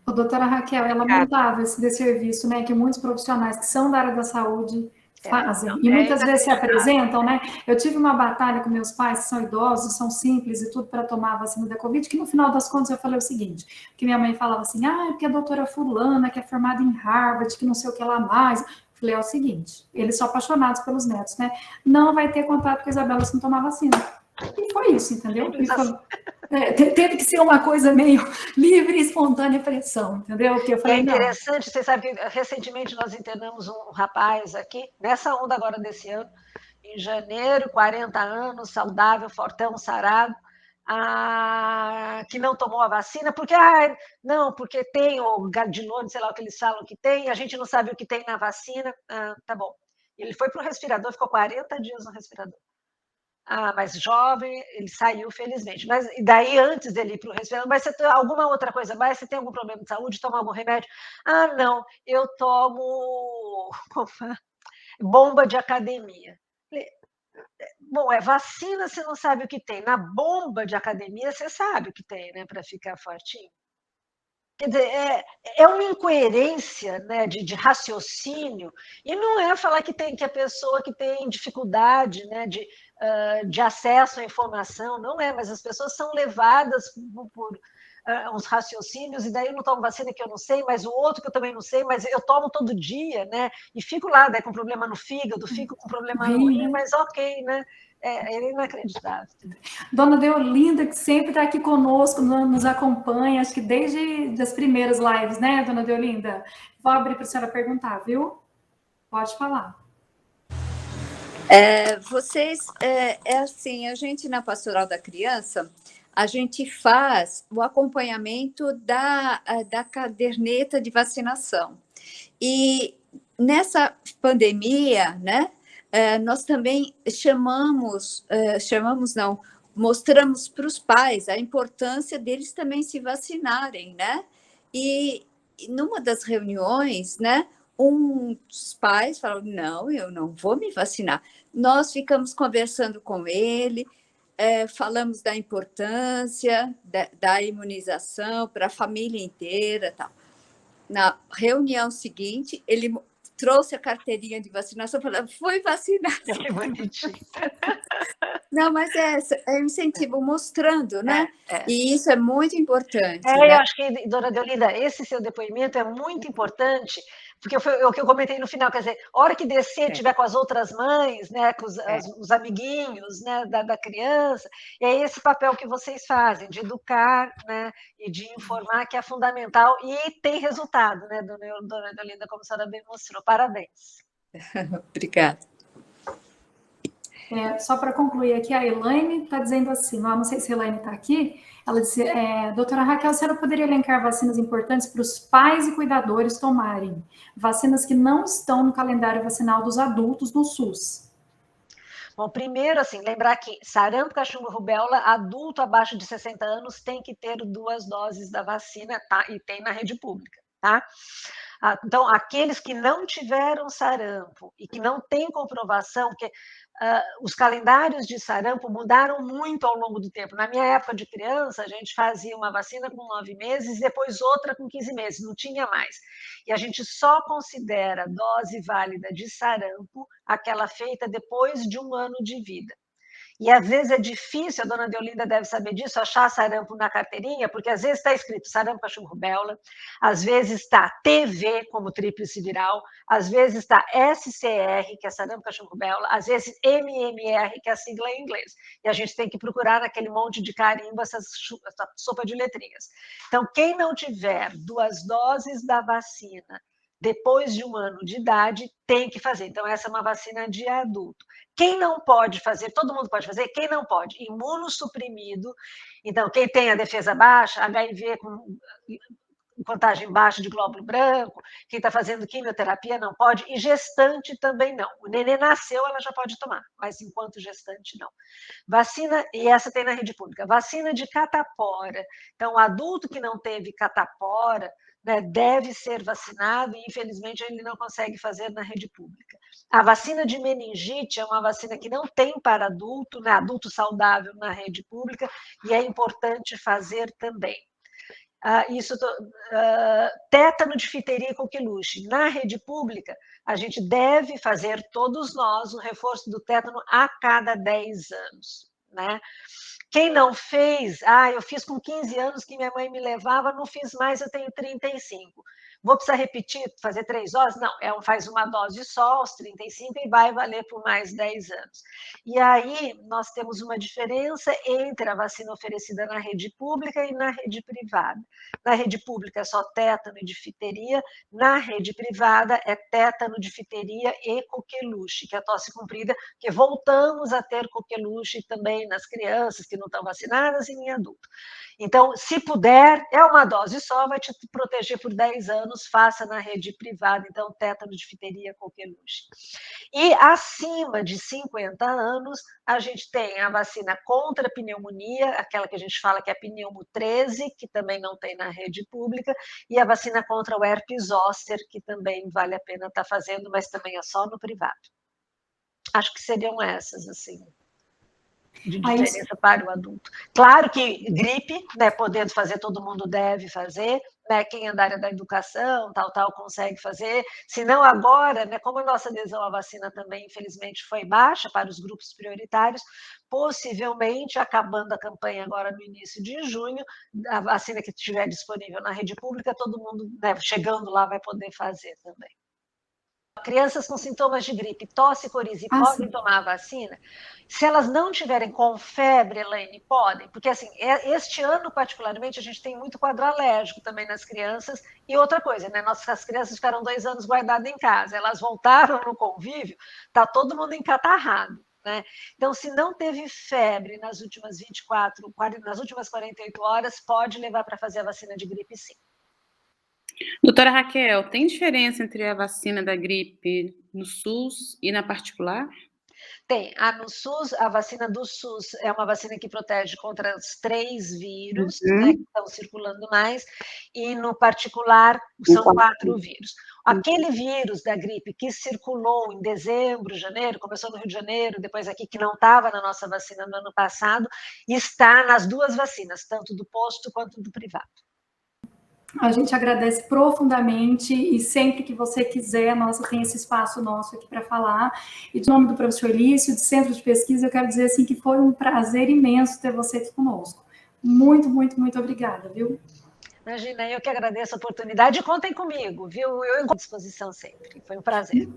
A doutora Raquel, é lamentável esse desserviço, né, que muitos profissionais que são da área da saúde fazem, e muitas vezes se apresentam, né? Eu tive uma batalha com meus pais, que são idosos, são simples e tudo, para tomar a vacina da Covid, que no final das contas eu falei o seguinte, que minha mãe falava assim, porque a doutora fulana, que é formada em Harvard, que não sei o que lá mais. Eu falei, é o seguinte, eles são apaixonados pelos netos, né? Não vai ter contato com a Isabela se não tomar vacina. E foi isso, entendeu? Teve que ser uma coisa meio livre e espontânea pressão, entendeu? Porque eu falei, é interessante, você sabe que recentemente nós internamos um rapaz aqui, nessa onda agora desse ano, em janeiro, 40 anos, saudável, fortão, sarado, que não tomou a vacina, porque porque tem o gardinone, sei lá o que eles falam que tem, a gente não sabe o que tem na vacina, tá bom. Ele foi para o respirador, ficou 40 dias no respirador. Mas jovem, ele saiu, felizmente. Mas e daí, antes dele ir para o respirador, mas você tem alguma outra coisa mais? Você tem algum problema de saúde? Toma algum remédio? Não, eu tomo bomba de academia. Bom, vacina, você não sabe o que tem. Na bomba de academia, você sabe o que tem, né, para ficar fortinho. Quer dizer, é uma incoerência, né, de raciocínio, e não é falar que a pessoa que tem dificuldade, né, de acesso à informação, não é, mas as pessoas são levadas por uns raciocínios, e daí eu não tomo vacina que eu não sei, mas o outro que eu também não sei, mas eu tomo todo dia, né, e fico lá, daí com problema no fígado, fico com problema no rim, mas ok, né, é inacreditável. Dona Deolinda, que sempre está aqui conosco, nos acompanha, acho que desde as primeiras lives, né, Dona Deolinda? Vou abrir para a senhora perguntar, viu? Pode falar. Assim, a gente na Pastoral da Criança, a gente faz o acompanhamento da caderneta de vacinação. E nessa pandemia, né, nós também mostramos para os pais a importância deles também se vacinarem, né? E numa das reuniões, né, um dos pais falou, não, eu não vou me vacinar. Nós ficamos conversando com ele, falamos da importância da imunização para a família inteira, tal. Na reunião seguinte, ele trouxe a carteirinha de vacinação, falando, foi vacinar. Que bonitinho. Não, mas é um incentivo mostrando, né? E isso é muito importante. Eu acho que, Dona Deolinda, esse seu depoimento é muito importante, porque foi o que eu comentei no final, quer dizer, a hora que descer, tiver com as outras mães, né, com os amiguinhos, né, da criança, e é esse papel que vocês fazem, de educar, né, e de informar, que é fundamental, e tem resultado, né, dona Edeolinda, como a senhora bem mostrou. Parabéns. Obrigada. Só para concluir aqui, a Elaine está dizendo assim, não sei se a Elaine está aqui, ela disse, doutora Raquel, a senhora poderia elencar vacinas importantes para os pais e cuidadores tomarem, vacinas que não estão no calendário vacinal dos adultos no SUS? Bom, primeiro, assim, lembrar que sarampo, cachumba, rubéola, adulto abaixo de 60 anos tem que ter 2 doses da vacina, tá? E tem na rede pública, tá? Então, aqueles que não tiveram sarampo e que não têm comprovação, porque os calendários de sarampo mudaram muito ao longo do tempo. Na minha época de criança, a gente fazia uma vacina com 9 meses, depois outra com 15 meses, não tinha mais. E a gente só considera dose válida de sarampo aquela feita depois de 1 ano de vida. E às vezes é difícil, a dona Deolinda deve saber disso, achar sarampo na carteirinha, porque às vezes está escrito sarampo, cachumba, rubéola, às vezes está TV, como tríplice viral, às vezes está SCR, que é sarampo, cachumba, rubéola, às vezes MMR, que é a sigla em inglês. E a gente tem que procurar naquele monte de carimbo essa sopa de letrinhas. Então, quem não tiver 2 doses da vacina depois de 1 ano de idade, tem que fazer. Então, essa é uma vacina de adulto. Quem não pode fazer, todo mundo pode fazer, quem não pode, imunossuprimido, então, quem tem a defesa baixa, HIV com contagem baixa de glóbulo branco, quem está fazendo quimioterapia não pode, e gestante também não. O nenê nasceu, ela já pode tomar, mas enquanto gestante não. Vacina, e essa tem na rede pública, vacina de catapora. Então, o adulto que não teve catapora, né, deve ser vacinado, e infelizmente ele não consegue fazer na rede pública. A vacina de meningite é uma vacina que não tem para adulto, né, adulto saudável na rede pública, e é importante fazer também. Tétano, difteria e coqueluche. Na rede pública, a gente deve fazer, todos nós, o reforço do tétano a cada 10 anos, né? Quem não fez, eu fiz com 15 anos que minha mãe me levava, não fiz mais, eu tenho 35. Vou precisar repetir, fazer 3 doses? Não, faz uma dose só, aos 35, e vai valer por mais 10 anos. E aí, nós temos uma diferença entre a vacina oferecida na rede pública e na rede privada. Na rede pública é só tétano e difteria, na rede privada é tétano, difteria e coqueluche, que é a tosse comprida, que voltamos a ter coqueluche também nas crianças que não estão vacinadas e em adulto. Então, se puder, é uma dose só, vai te proteger por 10 anos, faça na rede privada, então, tétano, difteria, coqueluche. E acima de 50 anos, a gente tem a vacina contra a pneumonia, aquela que a gente fala que é a pneumo 13, que também não tem na rede pública, e a vacina contra o herpes zoster, que também vale a pena estar fazendo, mas também é só no privado. Acho que seriam essas, assim, de diferença para o adulto. Claro que gripe, né, podendo fazer, todo mundo deve fazer, né, quem é da área da educação, tal, consegue fazer, se não agora, né, como a nossa adesão à vacina também, infelizmente, foi baixa para os grupos prioritários, possivelmente, acabando a campanha agora no início de junho, a vacina que estiver disponível na rede pública, todo mundo, né, chegando lá, vai poder fazer também. Crianças com sintomas de gripe, tosse, coriza, podem tomar a vacina? Se elas não tiverem com febre, Elaine, podem, porque assim, este ano particularmente a gente tem muito quadro alérgico também nas crianças, e outra coisa, né, as crianças ficaram 2 anos guardadas em casa, elas voltaram no convívio, tá todo mundo encatarrado, né? Então, se não teve febre nas últimas 48 horas, pode levar para fazer a vacina de gripe, sim. Doutora Raquel, tem diferença entre a vacina da gripe no SUS e na particular? Tem. No SUS, a vacina do SUS é uma vacina que protege contra os 3 vírus, né, que estão circulando mais, e no particular são 4 vírus. Aquele vírus da gripe que circulou em dezembro, janeiro, começou no Rio de Janeiro, depois aqui, que não estava na nossa vacina no ano passado, está nas 2 vacinas, tanto do posto quanto do privado. A gente agradece profundamente, e sempre que você quiser, nossa, tem esse espaço nosso aqui para falar. E de nome do professor Lício, do Centro de Pesquisa, eu quero dizer assim que foi um prazer imenso ter você aqui conosco. Muito, muito, muito obrigada, viu? Imagina, eu que agradeço a oportunidade. Contem comigo, viu? Eu estou à disposição sempre. Foi um prazer.